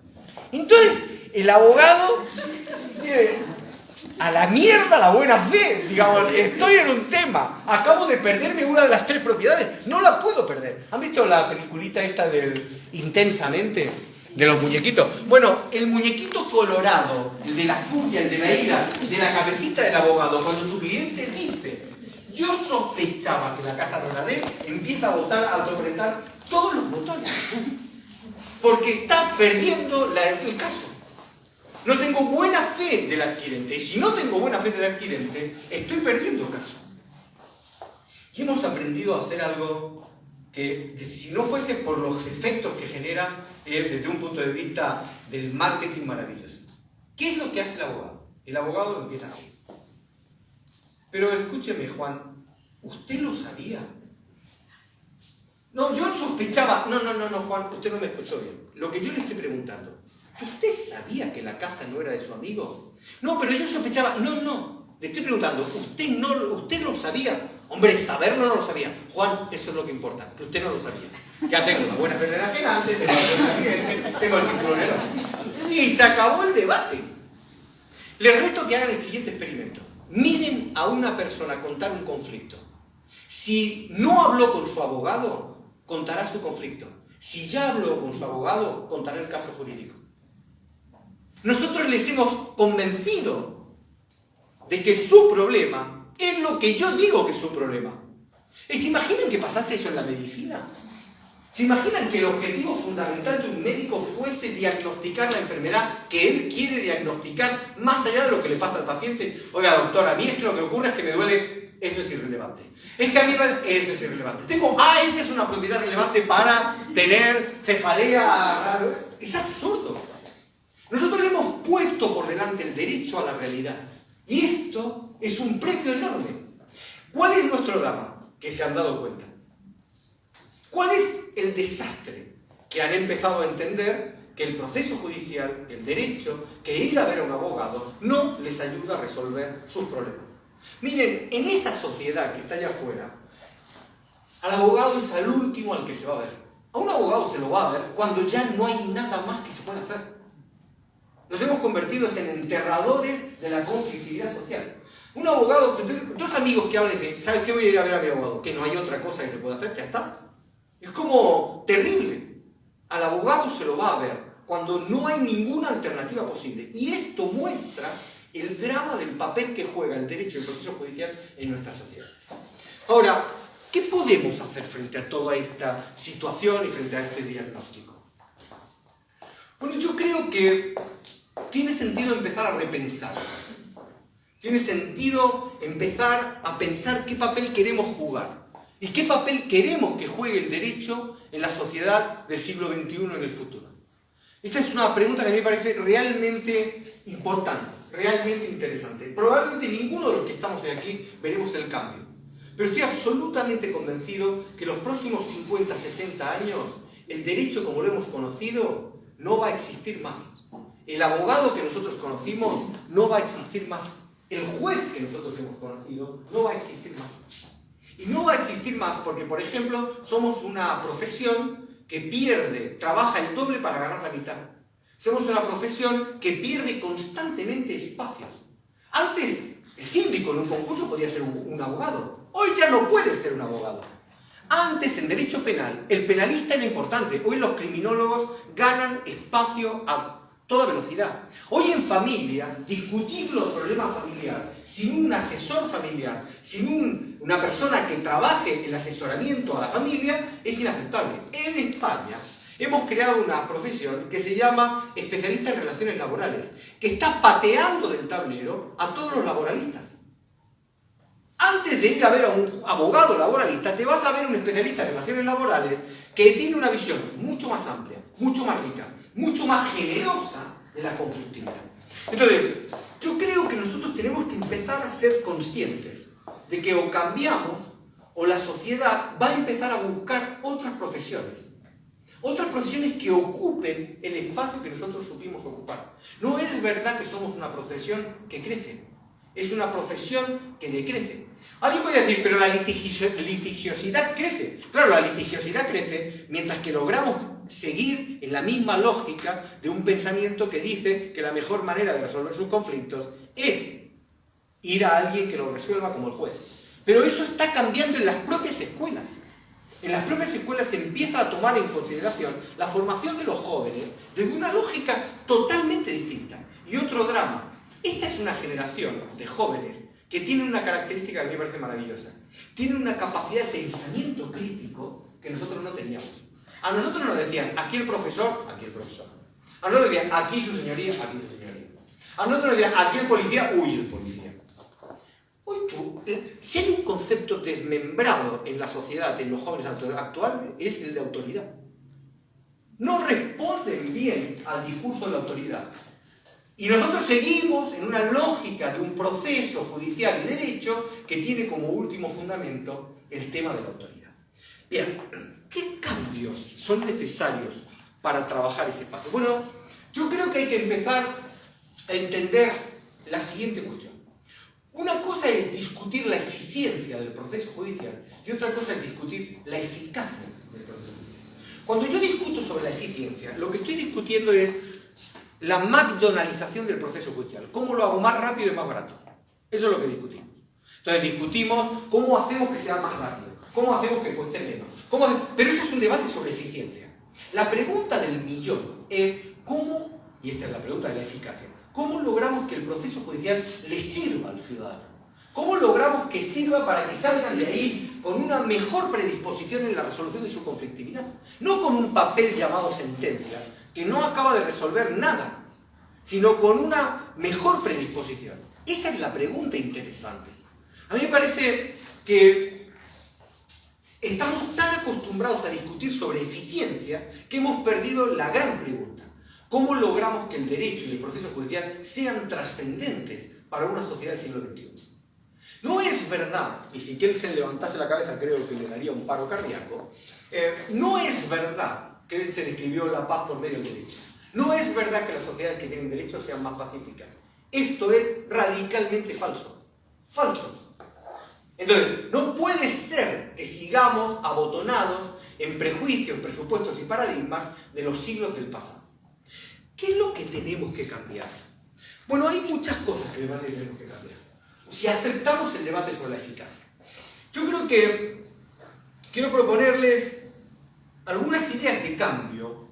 Entonces, el abogado dice, a la mierda la buena fe, digamos, estoy en un tema, acabo de perderme una de las 3 propiedades, no la puedo perder. ¿Han visto la peliculita esta del Intensamente? De los muñequitos. Bueno, el muñequito colorado, el de la furia, el de la ira, de la cabecita del abogado, cuando su cliente dice, yo sospechaba que la casa no era de él, empieza a votar, a autopretar todos los botones. Porque está perdiendo el caso. No tengo buena fe del adquirente. Y si no tengo buena fe del adquirente, estoy perdiendo el caso. Y hemos aprendido a hacer algo que si no fuese por los efectos que genera desde un punto de vista del marketing maravilloso. ¿Qué es lo que hace el abogado? El abogado empieza así. Pero escúcheme, Juan, ¿usted lo sabía? No, yo sospechaba. No, Juan, usted no me escuchó bien. Lo que yo le estoy preguntando, ¿usted sabía que la casa no era de su amigo? No, pero yo sospechaba. No, le estoy preguntando, ¿usted lo sabía? Hombre, saberlo no lo sabía. Juan, eso es lo que importa, que usted no lo sabía. Ya tengo la buena fe de la gente, tengo el título en el ojo. Y se acabó el debate. Les reto que hagan el siguiente experimento. Miren a una persona contar un conflicto. Si no habló con su abogado, contará su conflicto. Si ya habló con su abogado, contará el caso jurídico. Nosotros les hemos convencido de que su problema es lo que yo digo que es su problema. ¿Se imaginan que pasase eso en la medicina? ¿Se imaginan que el objetivo fundamental de un médico fuese diagnosticar la enfermedad que él quiere diagnosticar más allá de lo que le pasa al paciente? Oiga, doctor, a mí es que lo que ocurre es que me duele, eso es irrelevante. Es que a mí eso es irrelevante. Esa es una propiedad relevante para tener cefalea. Es absurdo. Nosotros hemos puesto por delante el derecho a la realidad. Y esto es un precio enorme. ¿Cuál es nuestro drama? Que se han dado cuenta. ¿Cuál es el desastre? Que han empezado a entender que el proceso judicial, el derecho, que ir a ver a un abogado no les ayuda a resolver sus problemas. Miren, en esa sociedad que está allá afuera, al abogado es al último al que se va a ver. A un abogado se lo va a ver cuando ya no hay nada más que se pueda hacer. Nos hemos convertido en enterradores de la conflictividad social. Un abogado, dos amigos que hablan y dicen, ¿sabes qué? Voy a ir a ver a mi abogado. Que no hay otra cosa que se pueda hacer, ya está. Es como terrible. Al abogado se lo va a ver cuando no hay ninguna alternativa posible. Y esto muestra el drama del papel que juega el derecho y el proceso judicial en nuestra sociedad. Ahora, ¿qué podemos hacer frente a toda esta situación y frente a este diagnóstico? Bueno, yo creo que tiene sentido empezar a repensarnos. Tiene sentido empezar a pensar qué papel queremos jugar y qué papel queremos que juegue el derecho en la sociedad del siglo XXI en el futuro. Esta es una pregunta que a mí me parece realmente importante, realmente interesante. Probablemente ninguno de los que estamos hoy aquí veremos el cambio, pero estoy absolutamente convencido que los próximos 50, 60 años el derecho como lo hemos conocido no va a existir más. El abogado que nosotros conocimos no va a existir más. El juez que nosotros hemos conocido no va a existir más. Y no va a existir más porque, por ejemplo, somos una profesión que trabaja el doble para ganar la mitad. Somos una profesión que pierde constantemente espacios. Antes, el síndico en un concurso podía ser un abogado. Hoy ya no puede ser un abogado. Antes, en derecho penal, el penalista era importante. Hoy los criminólogos ganan espacio a toda velocidad. Hoy en familia, discutir los problemas familiares sin un asesor familiar, sin una persona que trabaje el asesoramiento a la familia, es inaceptable. En España hemos creado una profesión que se llama especialista en relaciones laborales, que está pateando del tablero a todos los laboralistas. Antes de ir a ver a un abogado laboralista, te vas a ver un especialista en relaciones laborales que tiene una visión mucho más amplia, mucho más rica, mucho más generosa de la conflictividad. Entonces, yo creo que nosotros tenemos que empezar a ser conscientes de que o cambiamos o la sociedad va a empezar a buscar otras profesiones que ocupen el espacio que nosotros supimos ocupar. No es verdad que somos una profesión que crece, es una profesión que decrece. Alguien puede decir, pero la litigiosidad crece. Claro, la litigiosidad crece mientras que logramos seguir en la misma lógica de un pensamiento que dice que la mejor manera de resolver sus conflictos es ir a alguien que lo resuelva como el juez. Pero eso está cambiando en las propias escuelas. En las propias escuelas se empieza a tomar en consideración la formación de los jóvenes desde una lógica totalmente distinta. Y otro drama. Esta es una generación de jóvenes que tiene una característica que a mí me parece maravillosa. Tiene una capacidad de pensamiento crítico que nosotros no teníamos. A nosotros nos decían, aquí el profesor, aquí el profesor. A nosotros nos decían, aquí su señoría, aquí su señoría. A nosotros nos decían, aquí el policía, uy, el policía. Hoy si hay un concepto desmembrado en la sociedad, en los jóvenes actuales, es el de autoridad. No responden bien al discurso de la autoridad. Y nosotros seguimos en una lógica de un proceso judicial y derecho que tiene como último fundamento el tema de la autoridad. Bien, ¿qué cambios son necesarios para trabajar ese paso? Bueno, yo creo que hay que empezar a entender la siguiente cuestión. Una cosa es discutir la eficiencia del proceso judicial y otra cosa es discutir la eficacia del proceso judicial. Cuando yo discuto sobre la eficiencia, lo que estoy discutiendo es la McDonaldización del proceso judicial. ¿Cómo lo hago más rápido y más barato? Eso es lo que discutimos. Entonces discutimos cómo hacemos que sea más rápido, cómo hacemos que cueste menos. Pero eso es un debate sobre eficiencia. La pregunta del millón es cómo, y esta es la pregunta de la eficacia, ¿cómo logramos que el proceso judicial le sirva al ciudadano? ¿Cómo logramos que sirva para que salgan de ahí con una mejor predisposición en la resolución de su conflictividad? No con un papel llamado sentencia, que no acaba de resolver nada, sino con una mejor predisposición. Esa es la pregunta interesante. A mí me parece que estamos tan acostumbrados a discutir sobre eficiencia que hemos perdido la gran pregunta. ¿Cómo logramos que el derecho y el proceso judicial sean trascendentes para una sociedad del siglo XXI? No es verdad, y si Kelsen levantase la cabeza creo que le daría un paro cardíaco, no es verdad que Kelsen escribió la paz por medio del derecho. No es verdad que las sociedades que tienen derecho sean más pacíficas. Esto es radicalmente falso. Falso. Entonces, no puede ser que sigamos abotonados en prejuicios, presupuestos y paradigmas de los siglos del pasado. ¿Qué es lo que tenemos que cambiar? Bueno, hay muchas cosas que me parece que tenemos que cambiar. Si aceptamos el debate sobre la eficacia. Yo creo que quiero proponerles algunas ideas de cambio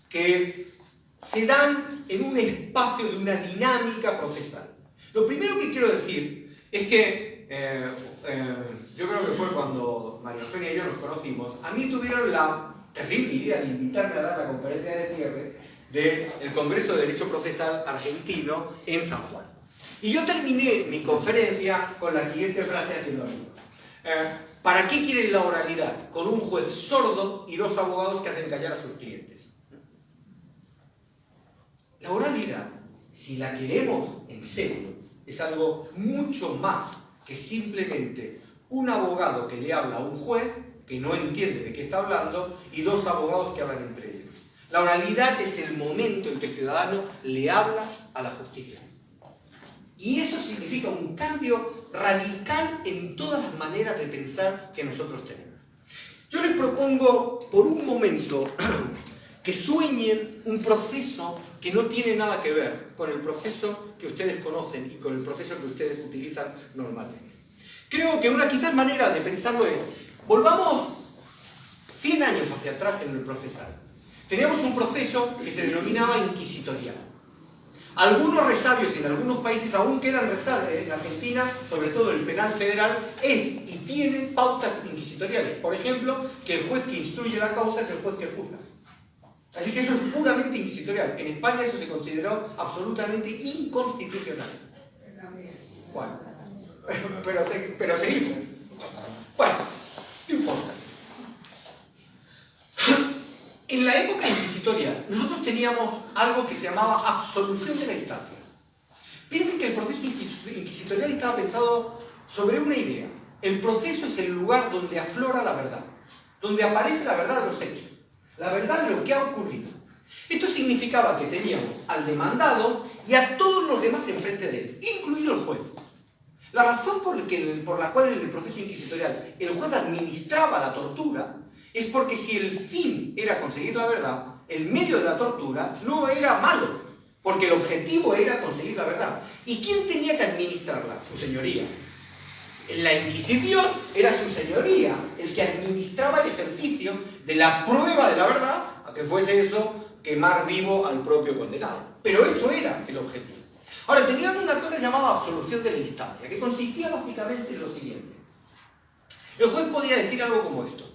que se dan en un espacio de una dinámica procesal. Lo primero que quiero decir es que yo creo que fue cuando María Eugenia y yo nos conocimos, a mí tuvieron la terrible idea de invitarme a dar la conferencia de cierre del Congreso de Derecho Procesal Argentino en San Juan. Y yo terminé mi conferencia con la siguiente frase haciendo amigos. ¿Para qué quieren la oralidad? Con un juez sordo y dos abogados que hacen callar a sus clientes. La oralidad, si la queremos en serio, es algo mucho más que simplemente un abogado que le habla a un juez que no entiende de qué está hablando y dos abogados que hablan entre ellos. La oralidad es el momento en que el ciudadano le habla a la justicia. Y eso significa un cambio radical en todas las maneras de pensar que nosotros tenemos. Yo les propongo por un momento que sueñen un proceso que no tiene nada que ver con el proceso que ustedes conocen y con el proceso que ustedes utilizan normalmente. Creo que una quizás manera de pensarlo es, volvamos 100 años hacia atrás en el procesal. Teníamos un proceso que se denominaba inquisitorial. Algunos resabios en algunos países aún quedan resabios. En Argentina, sobre todo el penal federal, es y tienen pautas inquisitoriales. Por ejemplo, que el juez que instruye la causa es el juez que juzga. Así que eso es puramente inquisitorial. En España eso se consideró absolutamente inconstitucional. Bueno, pero seguimos. Bueno, no importa. En la época inquisitorial, nosotros teníamos algo que se llamaba absolución de la instancia. Piensen que el proceso inquisitorial estaba pensado sobre una idea. El proceso es el lugar donde aflora la verdad, donde aparece la verdad de los hechos, la verdad de lo que ha ocurrido. Esto significaba que teníamos al demandado y a todos los demás enfrente de él, incluido el juez. La razón por la cual en el proceso inquisitorial el juez administraba la tortura es porque si el fin era conseguir la verdad, el medio de la tortura no era malo, porque el objetivo era conseguir la verdad. ¿Y quién tenía que administrarla? Su señoría. En la Inquisición era su señoría el que administraba el ejercicio de la prueba de la verdad, a que fuese eso quemar vivo al propio condenado. Pero eso era el objetivo. Ahora, tenían una cosa llamada absolución de la instancia, que consistía básicamente en lo siguiente. El juez podía decir algo como esto.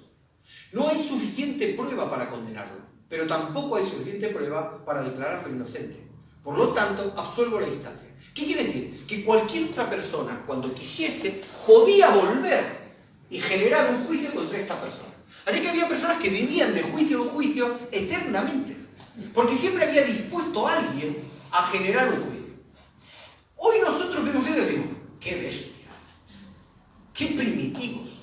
No hay suficiente prueba para condenarlo, pero tampoco hay suficiente prueba para declararlo inocente. Por lo tanto, absuelvo la instancia. ¿Qué quiere decir? Que cualquier otra persona, cuando quisiese, podía volver y generar un juicio contra esta persona. Así que había personas que vivían de juicio en juicio eternamente, porque siempre había dispuesto a alguien a generar un juicio. Hoy nosotros vemos esto y decimos, ¡qué bestias! ¡Qué primitivos!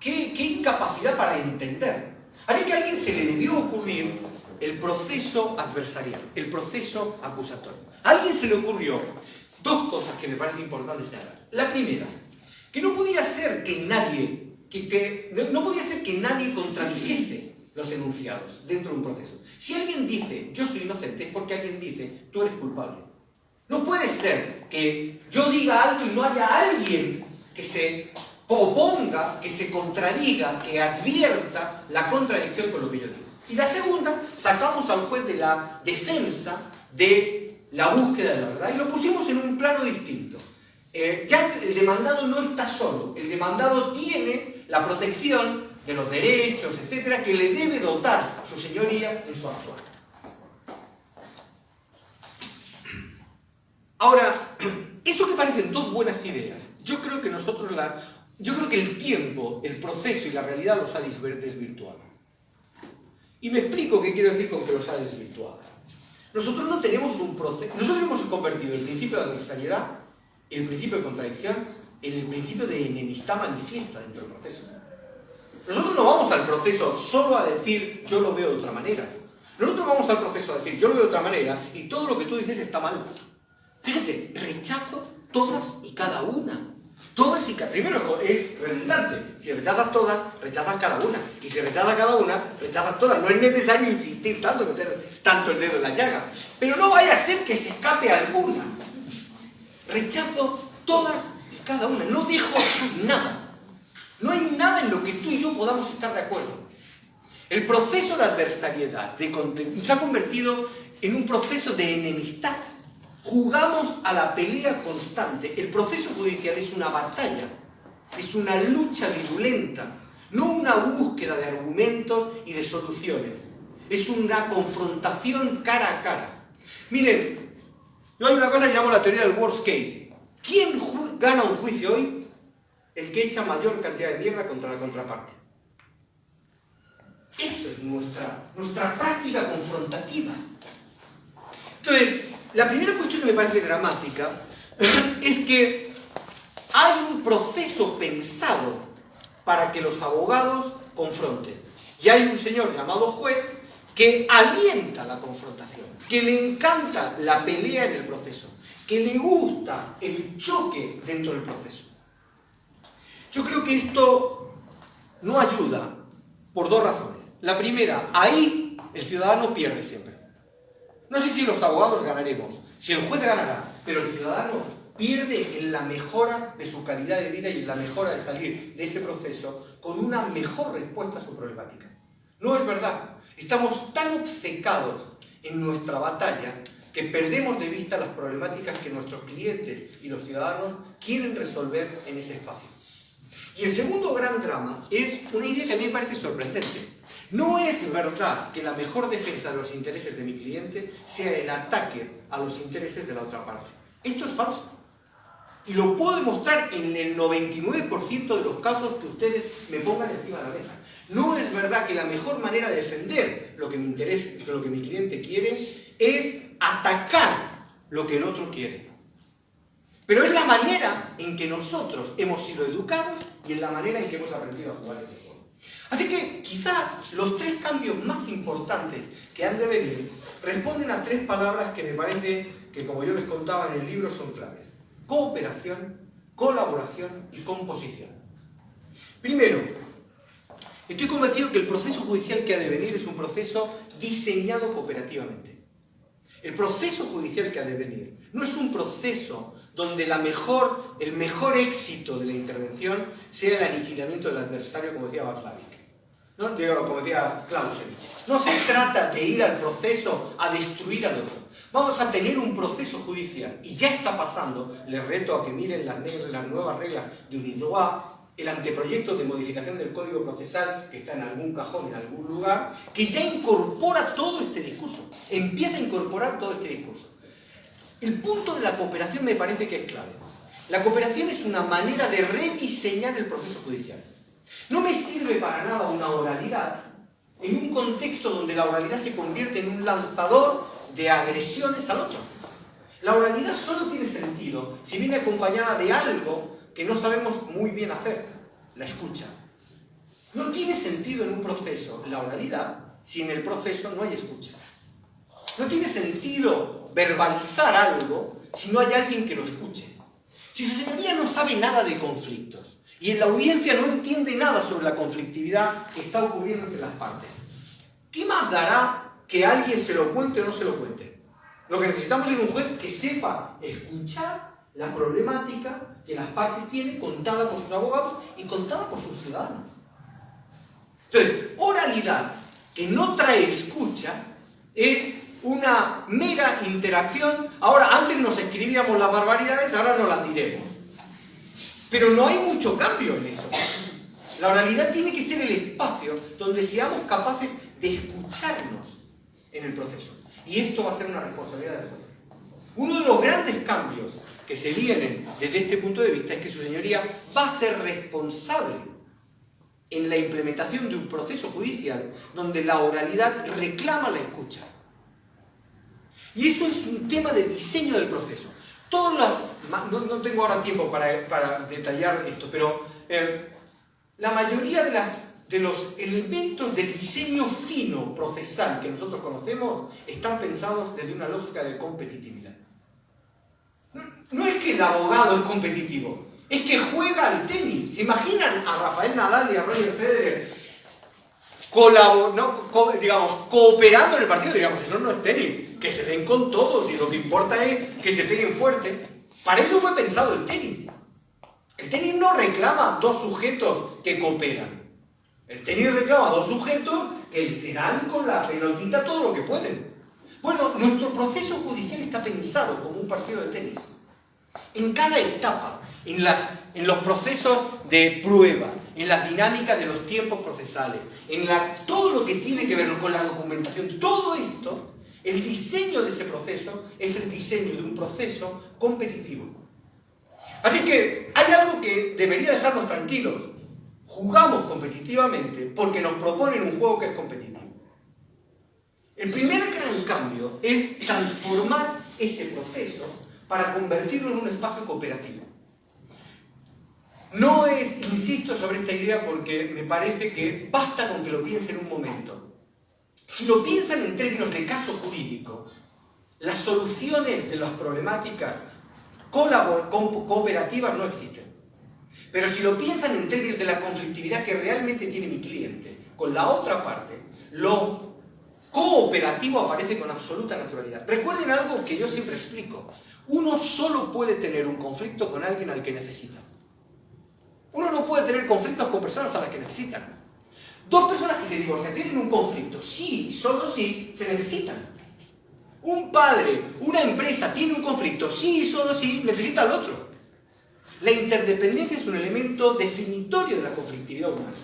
¡Qué incapacidad para entender! Así que a alguien se le debió ocurrir el proceso adversarial, el proceso acusatorio. A alguien se le ocurrió dos cosas que me parece importante señalar. La primera, que no podía ser que nadie, no podía ser que nadie contradijese los enunciados dentro de un proceso. Si alguien dice, yo soy inocente, es porque alguien dice, tú eres culpable. No puede ser que yo diga algo y no haya alguien que se oponga, que se contradiga, que advierta la contradicción con lo que yo digo. Y la segunda, sacamos al juez de la defensa de la búsqueda de la verdad y lo pusimos en un plano distinto. Ya el demandado no está solo, el demandado tiene la protección de los derechos, etcétera, que le debe dotar su señoría en su actuar. Ahora, eso que parecen dos buenas ideas, yo creo que el tiempo, el proceso y la realidad los ha desvirtuado. Y me explico qué quiero decir con que los ha desvirtuado. Nosotros no tenemos un proceso. Nosotros hemos convertido el principio de adversariedad, el principio de contradicción, en el principio de enemistad manifiesta dentro del proceso. Nosotros no vamos al proceso solo a decir yo lo veo de otra manera. Nosotros vamos al proceso a decir yo lo veo de otra manera y todo lo que tú dices está mal. Fíjense, rechazo todas y cada una. Todas y cada... Primero es redundante. Si rechazas todas, rechazas cada una. Y si rechazas cada una, rechazas todas. No es necesario insistir tanto, meter tanto el dedo en la llaga. Pero no vaya a ser que se escape alguna. Rechazo todas y cada una. No dejo nada. No hay nada en lo que tú y yo podamos estar de acuerdo. El proceso de adversariedad, se ha convertido en un proceso de enemistad. Jugamos a la pelea constante. El proceso judicial es una batalla, es una lucha virulenta, no una búsqueda de argumentos y de soluciones. Es una confrontación cara a cara. Miren, yo hay una cosa que llamo la teoría del worst case. ¿Quién gana un juicio hoy? El que echa mayor cantidad de mierda contra la contraparte. Eso es nuestra práctica confrontativa. Entonces, la primera cuestión que me parece dramática es que hay un proceso pensado para que los abogados confronten. Y hay un señor llamado juez que alienta la confrontación, que le encanta la pelea en el proceso, que le gusta el choque dentro del proceso. Yo creo que esto no ayuda por dos razones. La primera, ahí el ciudadano pierde siempre. No sé si los abogados ganaremos, si el juez ganará, pero el ciudadano pierde en la mejora de su calidad de vida y en la mejora de salir de ese proceso con una mejor respuesta a su problemática. No es verdad. Estamos tan obcecados en nuestra batalla que perdemos de vista las problemáticas que nuestros clientes y los ciudadanos quieren resolver en ese espacio. Y el segundo gran drama es una idea que a mí me parece sorprendente. No es verdad que la mejor defensa de los intereses de mi cliente sea el ataque a los intereses de la otra parte. Esto es falso. Y lo puedo demostrar en el 99% de los casos que ustedes me pongan encima de la mesa. No es verdad que la mejor manera de defender lo que me interesa, lo que mi cliente quiere, es atacar lo que el otro quiere. Pero es la manera en que nosotros hemos sido educados y en la manera en que hemos aprendido a jugar el juego. Así que quizás los tres cambios más importantes que han de venir responden a tres palabras que me parece que, como yo les contaba en el libro, son claves. Cooperación, colaboración y composición. Primero, estoy convencido que el proceso judicial que ha de venir es un proceso diseñado cooperativamente. El proceso judicial que ha de venir no es un proceso donde el mejor éxito de la intervención sea el aniquilamiento del adversario, como decía Václavic, ¿no? Como decía Clausewitz. No se trata de ir al proceso a destruir al otro. Vamos a tener un proceso judicial, y ya está pasando. Les reto a que miren las nuevas reglas de UNIDROIT, el anteproyecto de modificación del Código Procesal, que está en algún cajón, en algún lugar, que ya incorpora todo este discurso. Empieza a incorporar todo este discurso. El punto de la cooperación me parece que es clave. La cooperación es una manera de rediseñar el proceso judicial. No me sirve para nada una oralidad en un contexto donde la oralidad se convierte en un lanzador de agresiones al otro. La oralidad solo tiene sentido si viene acompañada de algo que no sabemos muy bien hacer, la escucha. No tiene sentido en un proceso la oralidad si en el proceso no hay escucha. No tiene sentido verbalizar algo si no hay alguien que lo escuche. Si su señoría no sabe nada de conflictos y en la audiencia no entiende nada sobre la conflictividad que está ocurriendo entre las partes, ¿qué más dará que alguien se lo cuente o no se lo cuente? Lo que necesitamos es un juez que sepa escuchar la problemática que las partes tienen, contada por sus abogados y contada por sus ciudadanos. Entonces, oralidad que no trae escucha es una mera interacción. Ahora, antes nos escribíamos las barbaridades, ahora nos las diremos. Pero no hay mucho cambio en eso. La oralidad tiene que ser el espacio donde seamos capaces de escucharnos en el proceso. Y esto va a ser una responsabilidad del juez. Uno de los grandes cambios que se vienen desde este punto de vista es que su señoría va a ser responsable en la implementación de un proceso judicial donde la oralidad reclama la escucha. Y eso es un tema de diseño del proceso. No tengo ahora tiempo para detallar esto, pero la mayoría de los elementos del diseño fino procesal que nosotros conocemos están pensados desde una lógica de competitividad. No es que el abogado es competitivo, es que juega al tenis. ¿Se imaginan a Rafael Nadal y a Roger Federer cooperando en el partido? Digamos, eso no es tenis, que se den con todos y lo que importa es que se peguen fuerte. Para eso fue pensado el tenis. El tenis no reclama dos sujetos que cooperan. El tenis reclama dos sujetos que se dan con la pelotita todo lo que pueden. Bueno, nuestro proceso judicial está pensado como un partido de tenis. En cada etapa, en los procesos de prueba, en las dinámicas de los tiempos procesales, todo lo que tiene que ver con la documentación, todo esto, el diseño de ese proceso es el diseño de un proceso competitivo. Así que hay algo que debería dejarnos tranquilos. Jugamos competitivamente porque nos proponen un juego que es competitivo. El primer gran cambio es transformar ese proceso para convertirlo en un espacio cooperativo. Insisto sobre esta idea porque me parece que basta con que lo piensen un momento. Si lo piensan en términos de caso jurídico, las soluciones de las problemáticas cooperativas no existen. Pero si lo piensan en términos de la conflictividad que realmente tiene mi cliente con la otra parte, lo cooperativo aparece con absoluta naturalidad. Recuerden algo que yo siempre explico. Uno solo puede tener un conflicto con alguien al que necesita. Uno no puede tener conflictos con personas a las que necesitan. Dos personas que se divorcian tienen un conflicto, sí, solo sí, se necesitan. Un padre, una empresa tiene un conflicto, sí, solo sí, necesita al otro. La interdependencia es un elemento definitorio de la conflictividad humana.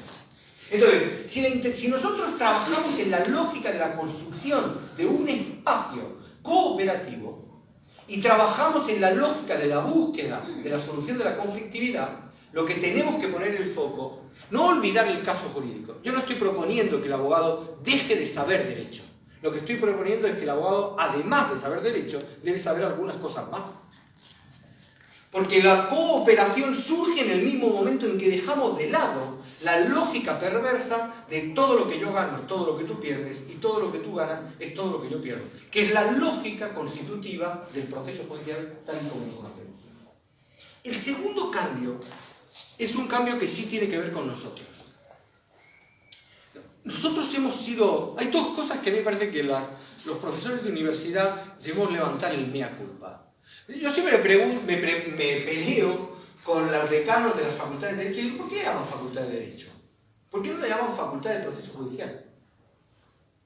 Entonces, si nosotros trabajamos en la lógica de la construcción de un espacio cooperativo y trabajamos en la lógica de la búsqueda de la solución de la conflictividad, lo que tenemos que poner el foco, no olvidar el caso jurídico. Yo no estoy proponiendo que el abogado deje de saber derecho. Lo que estoy proponiendo es que el abogado, además de saber derecho, debe saber algunas cosas más. Porque la cooperación surge en el mismo momento en que dejamos de lado la lógica perversa de todo lo que yo gano es todo lo que tú pierdes y todo lo que tú ganas es todo lo que yo pierdo. Que es la lógica constitutiva del proceso judicial tal y como lo conocemos. El segundo cambio es un cambio que sí tiene que ver con nosotros. Nosotros hemos sido... Hay dos cosas que a mí me parece que los profesores de universidad debemos levantar el mea culpa. Yo siempre me peleo con los decanos de las facultades de Derecho y digo, ¿por qué llaman facultad de Derecho? ¿Por qué no la llaman facultad de Proceso Judicial?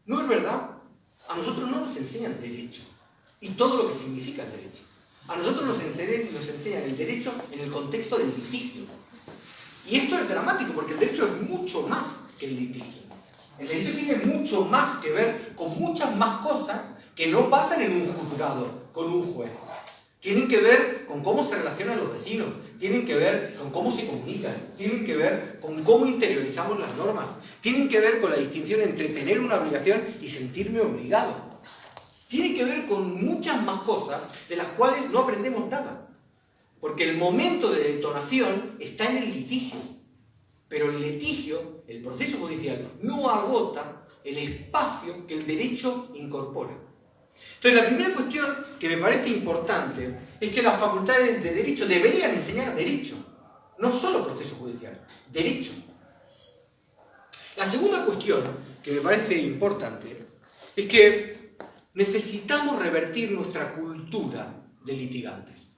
¿No es verdad? A nosotros no nos enseñan Derecho y todo lo que significa el Derecho. A nosotros nos enseñan el Derecho en el contexto del litigio. Y esto es dramático porque el Derecho es mucho más que el litigio. El Derecho tiene mucho más que ver con muchas más cosas que no pasan en un juzgado, con un juez. Tienen que ver con cómo se relacionan los vecinos, tienen que ver con cómo se comunican, tienen que ver con cómo interiorizamos las normas, tienen que ver con la distinción entre tener una obligación y sentirme obligado. Tienen que ver con muchas más cosas de las cuales no aprendemos nada. Porque el momento de detonación está en el litigio. Pero el litigio, el proceso judicial, no agota el espacio que el derecho incorpora. Entonces, la primera cuestión que me parece importante es que las facultades de Derecho deberían enseñar Derecho, no solo proceso judicial, Derecho. La segunda cuestión que me parece importante es que necesitamos revertir nuestra cultura de litigantes.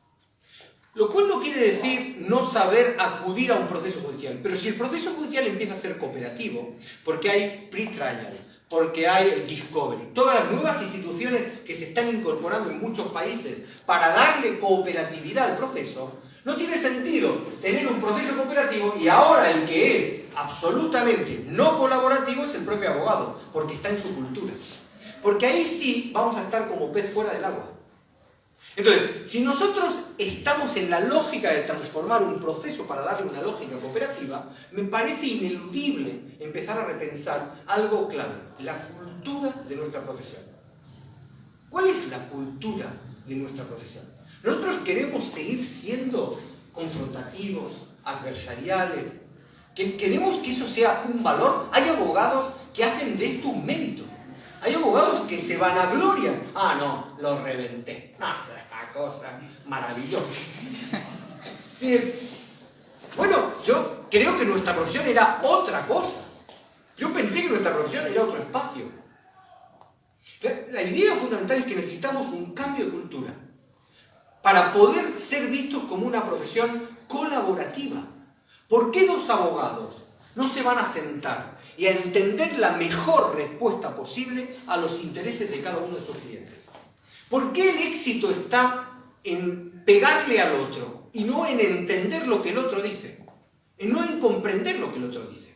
Lo cual no quiere decir no saber acudir a un proceso judicial, pero si el proceso judicial empieza a ser cooperativo, porque hay pre-trial, porque hay el discovery, todas las nuevas instituciones que se están incorporando en muchos países para darle cooperatividad al proceso, no tiene sentido tener un proceso cooperativo y ahora el que es absolutamente no colaborativo es el propio abogado, porque está en su cultura. Porque ahí sí vamos a estar como pez fuera del agua. Entonces, si nosotros estamos en la lógica de transformar un proceso para darle una lógica cooperativa, me parece ineludible empezar a repensar algo clave, la cultura de nuestra profesión. ¿Cuál es la cultura de nuestra profesión? Nosotros queremos seguir siendo confrontativos, adversariales, queremos que eso sea un valor. Hay abogados que hacen de esto un mérito. Hay abogados que se vanaglorian. Ah, no, lo reventé. No, es una cosa maravillosa. Bueno, yo creo que nuestra profesión era otra cosa. Yo pensé que nuestra profesión era otro espacio. La idea fundamental es que necesitamos un cambio de cultura para poder ser vistos como una profesión colaborativa. ¿Por qué dos abogados no se van a sentar y a entender la mejor respuesta posible a los intereses de cada uno de sus clientes? ¿Por qué el éxito está en pegarle al otro y no en entender lo que el otro dice? En no en comprender lo que el otro dice.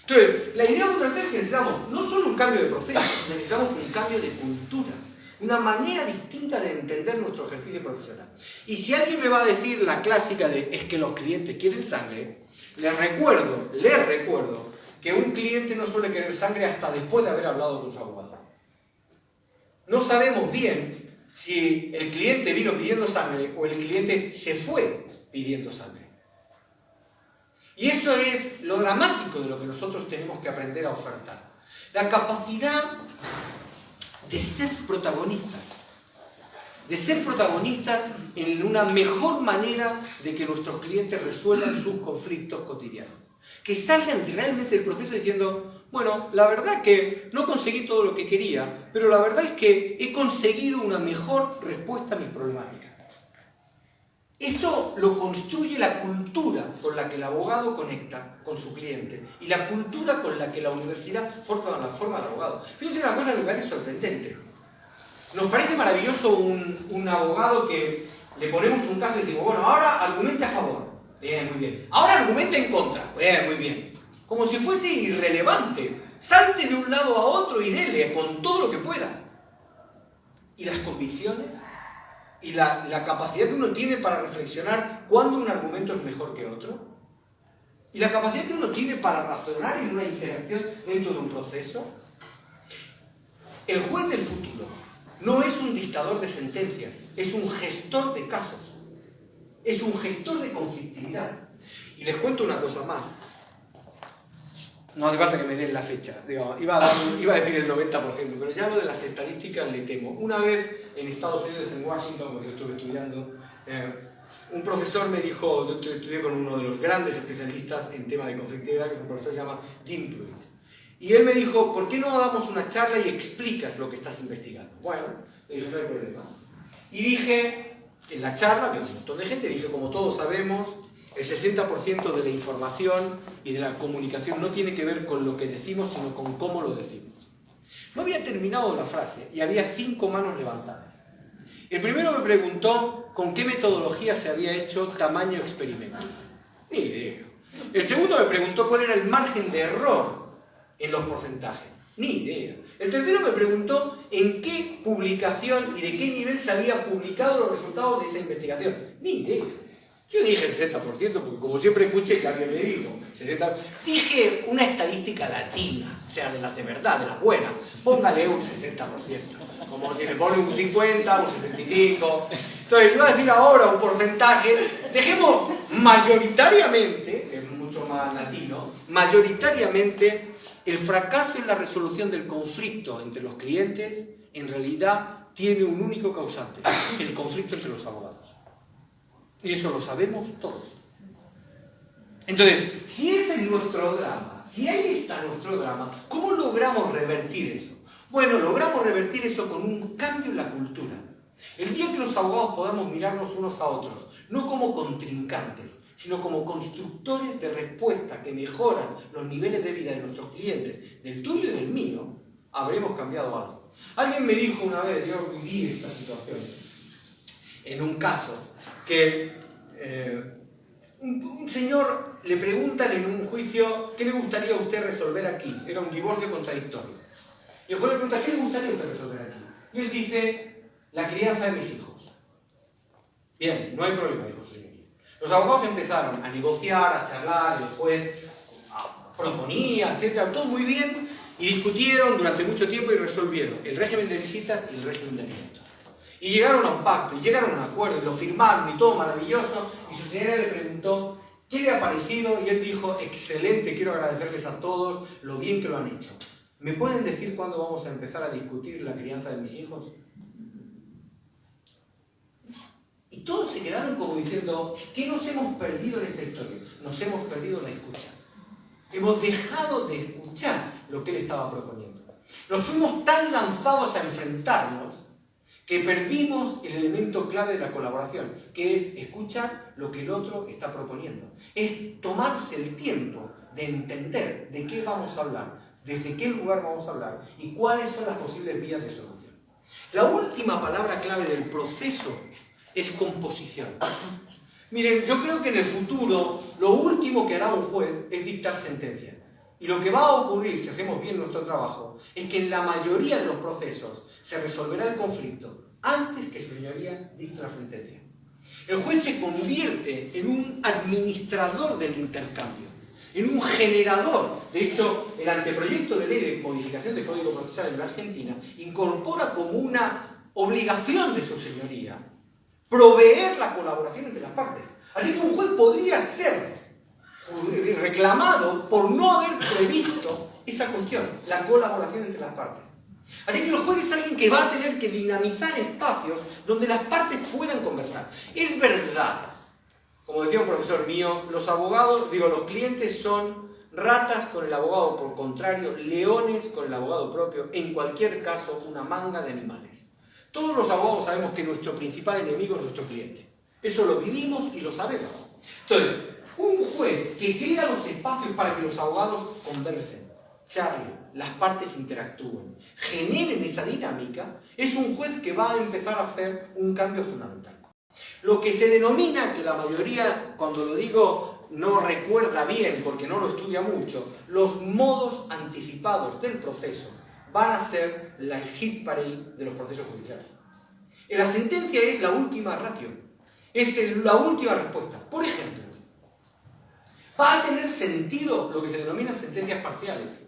Entonces, la idea fundamental es que necesitamos no solo un cambio de proceso, necesitamos un cambio de cultura, una manera distinta de entender nuestro ejercicio profesional. Y si alguien me va a decir la clásica de es que los clientes quieren sangre, les recuerdo que un cliente no suele querer sangre hasta después de haber hablado con su abogado. No sabemos bien si el cliente vino pidiendo sangre o el cliente se fue pidiendo sangre. Y eso es lo dramático de lo que nosotros tenemos que aprender a ofertar. La capacidad de ser protagonistas en una mejor manera de que nuestros clientes resuelvan sus conflictos cotidianos. Que salgan realmente del proceso diciendo, bueno, la verdad es que no conseguí todo lo que quería, pero la verdad es que he conseguido una mejor respuesta a mis problemáticas. Eso lo construye la cultura con la que el abogado conecta con su cliente y la cultura con la que la universidad forma la forma del abogado. Fíjense una cosa que me parece sorprendente. Nos parece maravilloso un abogado que le ponemos un caso y decimos, bueno, ahora argumente a favor. Bien, muy bien. Ahora argumente en contra. Bien, muy bien. Como si fuese irrelevante. Salte de un lado a otro y dele con todo lo que pueda. ¿Y las convicciones? ¿Y la capacidad que uno tiene para reflexionar cuándo un argumento es mejor que otro? ¿Y la capacidad que uno tiene para razonar en una interacción dentro de un proceso? El juez del futuro no es un dictador de sentencias, es un gestor de casos, es un gestor de conflictividad. Y les cuento una cosa más. No hace falta que me den la fecha. Digo, iba a decir el 90%, pero ya lo de las estadísticas le temo. Una vez en Estados Unidos, en Washington, porque yo estuve estudiando, un profesor me dijo, yo estudié con uno de los grandes especialistas en tema de conflictividad, que es un profesor que se llama Dean Pruitt. Y él me dijo, ¿por qué no damos una charla y explicas lo que estás investigando? Bueno, le dije, no hay problema. Y dije, en la charla, había un montón de gente, dije, como todos sabemos, el 60% de la información y de la comunicación no tiene que ver con lo que decimos, sino con cómo lo decimos. No había terminado la frase y había 5 manos levantadas. El primero me preguntó con qué metodología se había hecho tamaño experimento. Ni idea. El segundo me preguntó cuál era el margen de error en los porcentajes. Ni idea. El tercero me preguntó en qué publicación y de qué nivel se había publicado los resultados de esa investigación. Ni idea. Yo dije 60%, porque como siempre escuché que alguien me dijo 60%, dije una estadística latina, o sea, de las de verdad, de las buenas. Póngale un 60%, como si le pone un 50, un 65. Entonces, iba a decir ahora un porcentaje, dejemos mayoritariamente, que es mucho más latino, mayoritariamente el fracaso en la resolución del conflicto entre los clientes, en realidad tiene un único causante, el conflicto entre los abogados. Y eso lo sabemos todos. Entonces, si ese es nuestro drama, si ahí está nuestro drama, ¿cómo logramos revertir eso? Bueno, logramos revertir eso con un cambio en la cultura. El día que los abogados podamos mirarnos unos a otros, no como contrincantes, sino como constructores de respuesta que mejoran los niveles de vida de nuestros clientes, del tuyo y del mío, habremos cambiado algo. Alguien me dijo una vez, yo viví esta situación, en un caso, que un señor le preguntan en un juicio ¿qué le gustaría a usted resolver aquí? Era un divorcio contradictorio. Y el juez le pregunta ¿qué le gustaría a usted resolver aquí? Y él dice la crianza de mis hijos. Bien, no hay problema, dijo el señor. Los abogados empezaron a negociar, a charlar, el juez proponía, etc. Todo muy bien. Y discutieron durante mucho tiempo y resolvieron el régimen de visitas y el régimen de alimentos. Y llegaron a un pacto, y llegaron a un acuerdo, y lo firmaron, y todo maravilloso, y su señora le preguntó ¿qué le ha parecido? Y él dijo, excelente, quiero agradecerles a todos lo bien que lo han hecho. ¿Me pueden decir cuándo vamos a empezar a discutir la crianza de mis hijos? Y todos se quedaron como diciendo, ¿qué nos hemos perdido en esta historia? Nos hemos perdido la escucha. Hemos dejado de escuchar lo que él estaba proponiendo. Nos fuimos tan lanzados a enfrentarnos que perdimos el elemento clave de la colaboración, que es escuchar lo que el otro está proponiendo. Es tomarse el tiempo de entender de qué vamos a hablar, desde qué lugar vamos a hablar y cuáles son las posibles vías de solución. La última palabra clave del proceso es composición. Miren, yo creo que en el futuro lo último que hará un juez es dictar sentencia. Y lo que va a ocurrir, si hacemos bien nuestro trabajo, es que en la mayoría de los procesos se resolverá el conflicto antes que su señoría dicte la sentencia. El juez se convierte en un administrador del intercambio, en un generador. De hecho, el anteproyecto de ley de modificación del Código Procesal en la Argentina incorpora como una obligación de su señoría proveer la colaboración entre las partes. Así que un juez podría ser reclamado por no haber previsto esa cuestión, la colaboración entre las partes. Así que el juez es alguien que va a tener que dinamizar espacios donde las partes puedan conversar. Es verdad, como decía un profesor mío, los clientes son ratas con el abogado por contrario, leones con el abogado propio, en cualquier caso una manga de animales. Todos los abogados sabemos que nuestro principal enemigo es nuestro cliente. Eso lo vivimos y lo sabemos. Entonces, un juez que crea los espacios para que los abogados conversen, charlen, las partes interactúen, generen esa dinámica, es un juez que va a empezar a hacer un cambio fundamental. Lo que se denomina, que la mayoría, cuando lo digo, no recuerda bien porque no lo estudia mucho, los modos anticipados del proceso van a ser la hit parade de los procesos judiciales. La sentencia es la última ratio, es la última respuesta. Por ejemplo, va a tener sentido lo que se denomina sentencias parciales.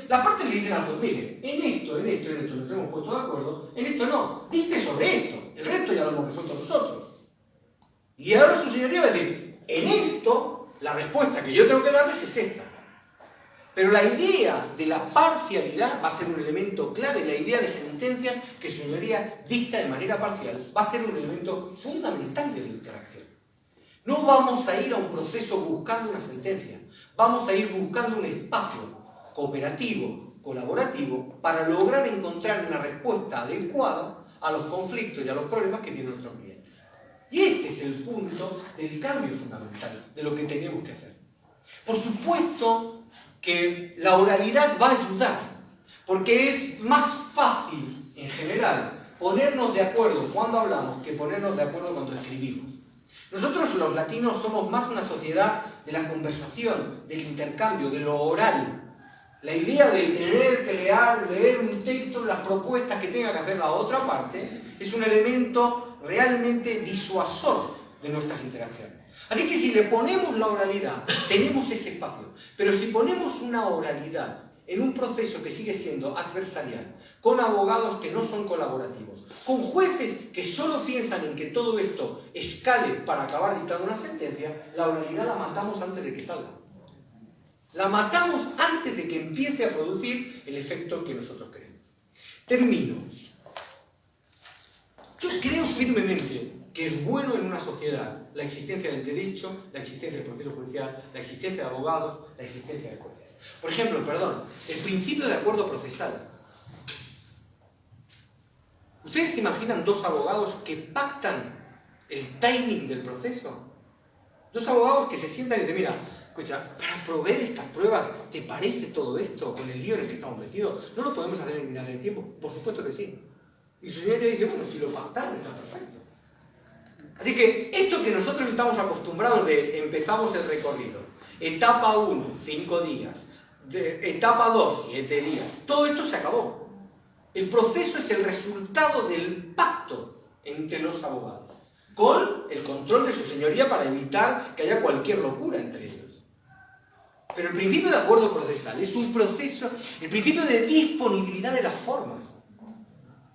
Las partes le dicen al juez, mire, en esto nos hemos puesto de acuerdo, en esto no, dicte sobre esto, el resto ya lo hemos resuelto nosotros. Y ahora su señoría va a decir, en esto, la respuesta que yo tengo que darles es esta. Pero la idea de la parcialidad va a ser un elemento clave, la idea de sentencia que su señoría dicta de manera parcial va a ser un elemento fundamental de la interacción. No vamos a ir a un proceso buscando una sentencia, vamos a ir buscando un espacio cooperativo, colaborativo, para lograr encontrar una respuesta adecuada a los conflictos y a los problemas que tiene nuestro cliente. Y este es el punto del cambio fundamental de lo que tenemos que hacer. Por supuesto que la oralidad va a ayudar, porque es más fácil, en general, ponernos de acuerdo cuando hablamos que ponernos de acuerdo cuando escribimos. Nosotros los latinos somos más una sociedad de la conversación, del intercambio, de lo oral. La idea de tener que leer un texto, las propuestas que tenga que hacer la otra parte, es un elemento realmente disuasor de nuestras interacciones. Así que si le ponemos la oralidad, tenemos ese espacio. Pero si ponemos una oralidad en un proceso que sigue siendo adversarial, con abogados que no son colaborativos, con jueces que solo piensan en que todo esto escale para acabar dictando una sentencia, la oralidad la matamos antes de que salga. La matamos antes de que empiece a producir el efecto que nosotros queremos. Termino. Yo creo firmemente que es bueno en una sociedad la existencia del derecho, la existencia del proceso judicial, la existencia de abogados, la existencia de jueces. Por ejemplo, el principio de acuerdo procesal. ¿Ustedes se imaginan dos abogados que pactan el timing del proceso? Dos abogados que se sientan y dicen, mira, escucha, para proveer estas pruebas, ¿te parece todo esto con el lío en el que estamos metidos? ¿No lo podemos hacer en mitad de tiempo? Por supuesto que sí. Y su señoría dice, bueno, si lo pactamos está perfecto. Así que esto que nosotros estamos acostumbrados de empezamos el recorrido, etapa 1, 5 días, etapa 2, 7 días, todo esto se acabó. El proceso es el resultado del pacto entre los abogados, con el control de su señoría para evitar que haya cualquier locura entre ellos. Pero el principio de acuerdo procesal es un proceso, el principio de disponibilidad de las formas.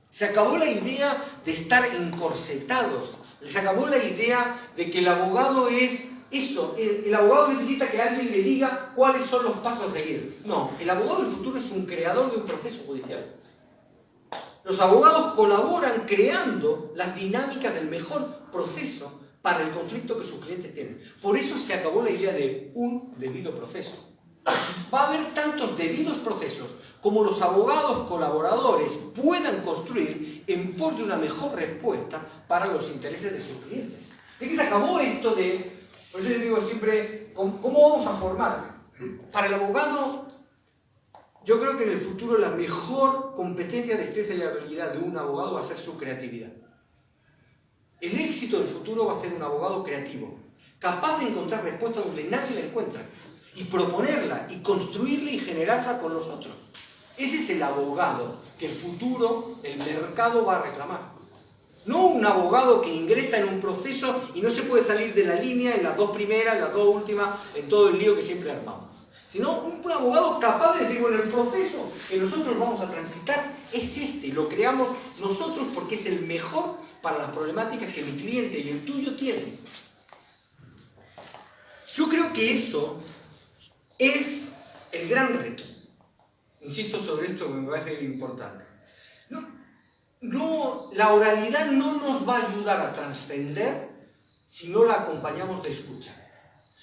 Se acabó la idea de estar encorsetados, se acabó la idea de que el abogado es eso, el abogado necesita que alguien le diga cuáles son los pasos a seguir. No, el abogado del futuro es un creador de un proceso judicial. Los abogados colaboran creando las dinámicas del mejor proceso para el conflicto que sus clientes tienen. Por eso se acabó la idea de un debido proceso. Va a haber tantos debidos procesos como los abogados colaboradores puedan construir en pos de una mejor respuesta para los intereses de sus clientes. Es que se acabó esto de... Por eso yo digo siempre, ¿cómo vamos a formar? Para el abogado, yo creo que en el futuro la mejor competencia, destreza y habilidad de un abogado va a ser su creatividad. El éxito del futuro va a ser un abogado creativo, capaz de encontrar respuestas donde nadie la encuentra, y proponerla, y construirla y generarla con los otros. Ese es el abogado que el futuro, el mercado va a reclamar. No un abogado que ingresa en un proceso y no se puede salir de la línea en las dos primeras, en las dos últimas, en todo el lío que siempre armamos. Sino un abogado capaz de decir, bueno, el proceso que nosotros vamos a transitar es este, y lo creamos nosotros porque es el mejor para las problemáticas que mi cliente y el tuyo tienen. Yo creo que eso es el gran reto. Insisto sobre esto que me parece importante. La oralidad no nos va a ayudar a trascender si no la acompañamos de escucha.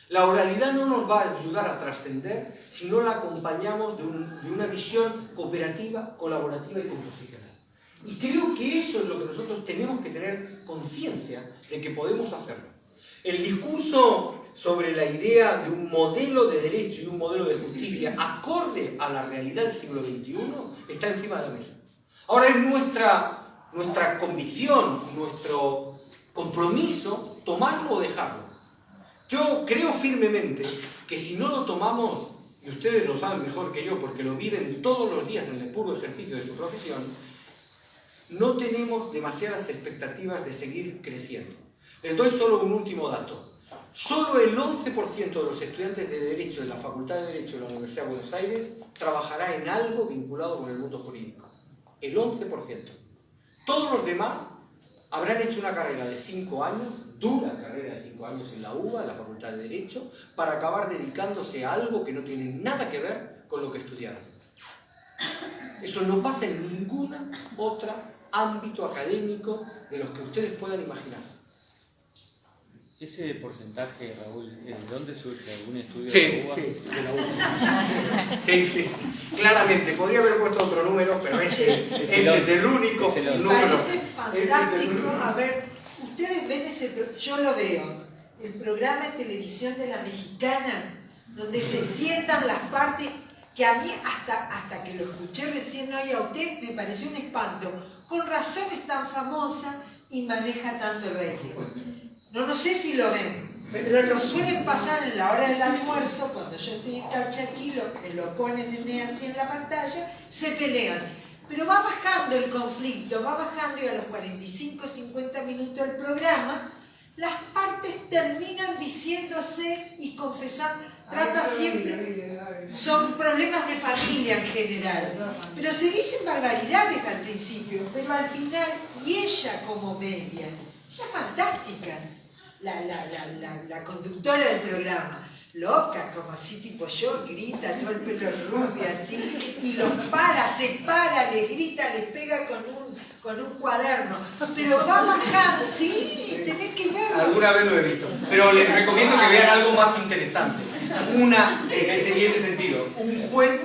La oralidad no nos va a ayudar a trascender si no la acompañamos de una visión cooperativa, colaborativa y composicional. Y creo que eso es lo que nosotros tenemos que tener conciencia de que podemos hacerlo. El discurso sobre la idea de un modelo de derecho y un modelo de justicia acorde a la realidad del siglo XXI está encima de la mesa. Ahora es nuestra convicción, nuestro compromiso, tomarlo o dejarlo. Yo creo firmemente que si no lo tomamos, y ustedes lo saben mejor que yo porque lo viven todos los días en el puro ejercicio de su profesión, no tenemos demasiadas expectativas de seguir creciendo. Les doy solo un último dato. Solo el 11% de los estudiantes de Derecho de la Facultad de Derecho de la Universidad de Buenos Aires trabajará en algo vinculado con el mundo jurídico. El 11%. Todos los demás habrán hecho una carrera de 5 años, dura carrera de 5 años en la UBA, en la Facultad de Derecho, para acabar dedicándose a algo que no tiene nada que ver con lo que estudiaron. Eso no pasa en ningún otro ámbito académico de los que ustedes puedan imaginar. Ese porcentaje, Raúl, ¿de dónde surge? ¿Algún estudio Sí, de la UBA? sí, de la UBA. Sí. Claramente, podría haber puesto otro número, pero ese es el único Me número. parece fantástico. A ver, ustedes ven yo lo veo, el programa de televisión de la Mexicana, donde se sientan las partes, que a mí hasta que lo escuché recién hoy a usted, me pareció un espanto. Con razón es tan famosa y maneja tanto el rating. No sé si lo ven, pero lo suelen pasar en la hora del almuerzo, cuando yo estoy en Calchaquí, lo ponen así en la pantalla, se pelean. Pero va bajando el conflicto, va bajando y a los 45, 50 minutos del programa, las partes terminan diciéndose y confesando, trata siempre, son problemas de familia en general, pero se dicen barbaridades al principio, pero al final, y ella como media, ella es fantástica, la conductora del programa, loca, como así tipo yo, grita, todo el pelo rubio así, y los se para, les grita, les pega con un cuaderno, pero va bajando, sí, tenés que verlo. Alguna vez lo he visto, pero les recomiendo que vean algo más interesante. En el siguiente sentido, un juez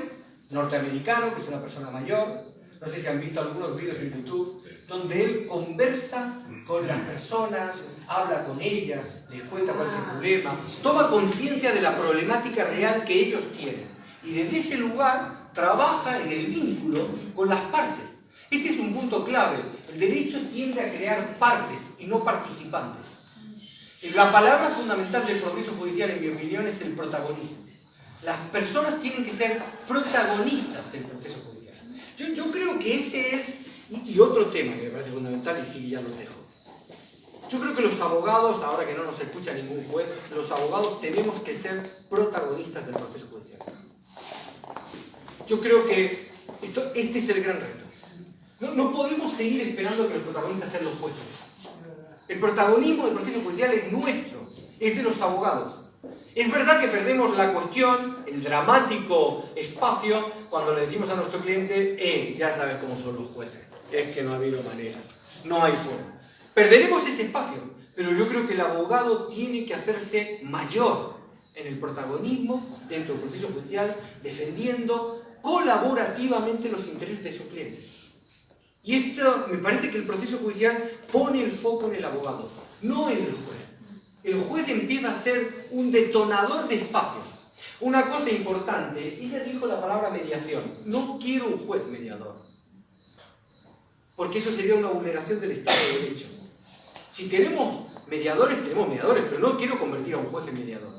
norteamericano, que es una persona mayor, no sé si han visto algunos vídeos en YouTube, donde él conversa con las personas, habla con ellas, les cuenta cuál es el problema, toma conciencia de la problemática real que ellos tienen y desde ese lugar trabaja en el vínculo con las partes. Este es un punto clave. El derecho tiende a crear partes y no participantes. La palabra fundamental del proceso judicial, en mi opinión, es el protagonismo. Las personas tienen que ser protagonistas del proceso judicial. Yo creo que ese es, y otro tema que me parece fundamental, y sí, ya lo dejo. Yo creo que los abogados, ahora que no nos escucha ningún juez, los abogados tenemos que ser protagonistas del proceso judicial. Yo creo que este es el gran reto. No podemos seguir esperando que los protagonistas sean los jueces. El protagonismo del proceso judicial es nuestro, es de los abogados. Es verdad que perdemos la cuestión, el dramático espacio, cuando le decimos a nuestro cliente, ya sabes cómo son los jueces, es que no ha habido manera, no hay forma. Perderemos ese espacio, pero yo creo que el abogado tiene que hacerse mayor en el protagonismo dentro del proceso judicial, defendiendo colaborativamente los intereses de sus clientes. Y esto me parece que el proceso judicial pone el foco en el abogado, no en el juez. El juez empieza a ser un detonador de espacios. Una cosa importante, ella dijo la palabra mediación. No quiero un juez mediador, porque eso sería una vulneración del Estado de Derecho. Si tenemos mediadores, pero no quiero convertir a un juez en mediador.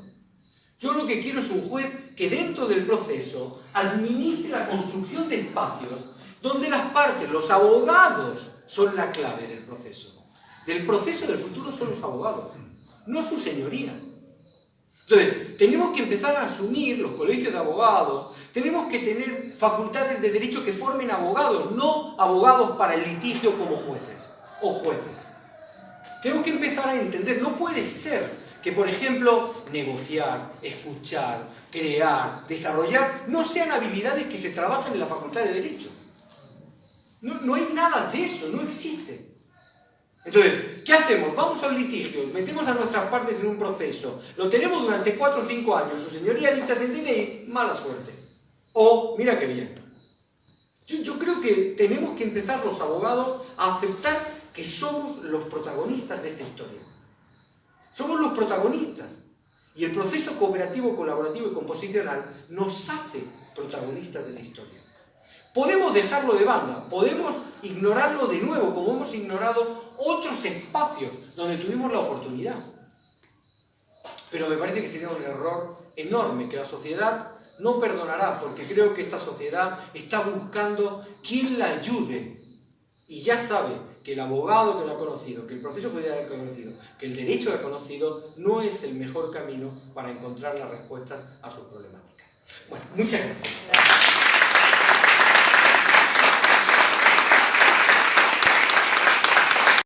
Yo lo que quiero es un juez que dentro del proceso administre la construcción de espacios donde las partes, los abogados, son la clave del proceso. Del proceso del futuro son los abogados, no su señoría. Entonces, tenemos que empezar a asumir los colegios de abogados, tenemos que tener facultades de derecho que formen abogados, no abogados para el litigio como jueces o jueces. Tenemos que empezar a entender, no puede ser que, por ejemplo, negociar, escuchar, crear, desarrollar, no sean habilidades que se trabajan en la facultad de derecho. No hay nada de eso, no existe. Entonces, ¿qué hacemos? Vamos al litigio, metemos a nuestras partes en un proceso, lo tenemos durante 4 o 5 años, su señoría dicta sentencia y mala suerte. O, mira qué bien. Yo creo que tenemos que empezar los abogados a aceptar que somos los protagonistas de esta historia. Somos los protagonistas. Y el proceso cooperativo, colaborativo y composicional nos hace protagonistas de la historia. Podemos dejarlo de banda, podemos ignorarlo de nuevo, como hemos ignorado otros espacios donde tuvimos la oportunidad. Pero me parece que sería un error enorme que la sociedad no perdonará, porque creo que esta sociedad está buscando quien la ayude. Y ya sabe que el abogado que lo ha conocido, que el proceso judicial que ha conocido, que el derecho que ha conocido, no es el mejor camino para encontrar las respuestas a sus problemáticas. Bueno, muchas gracias.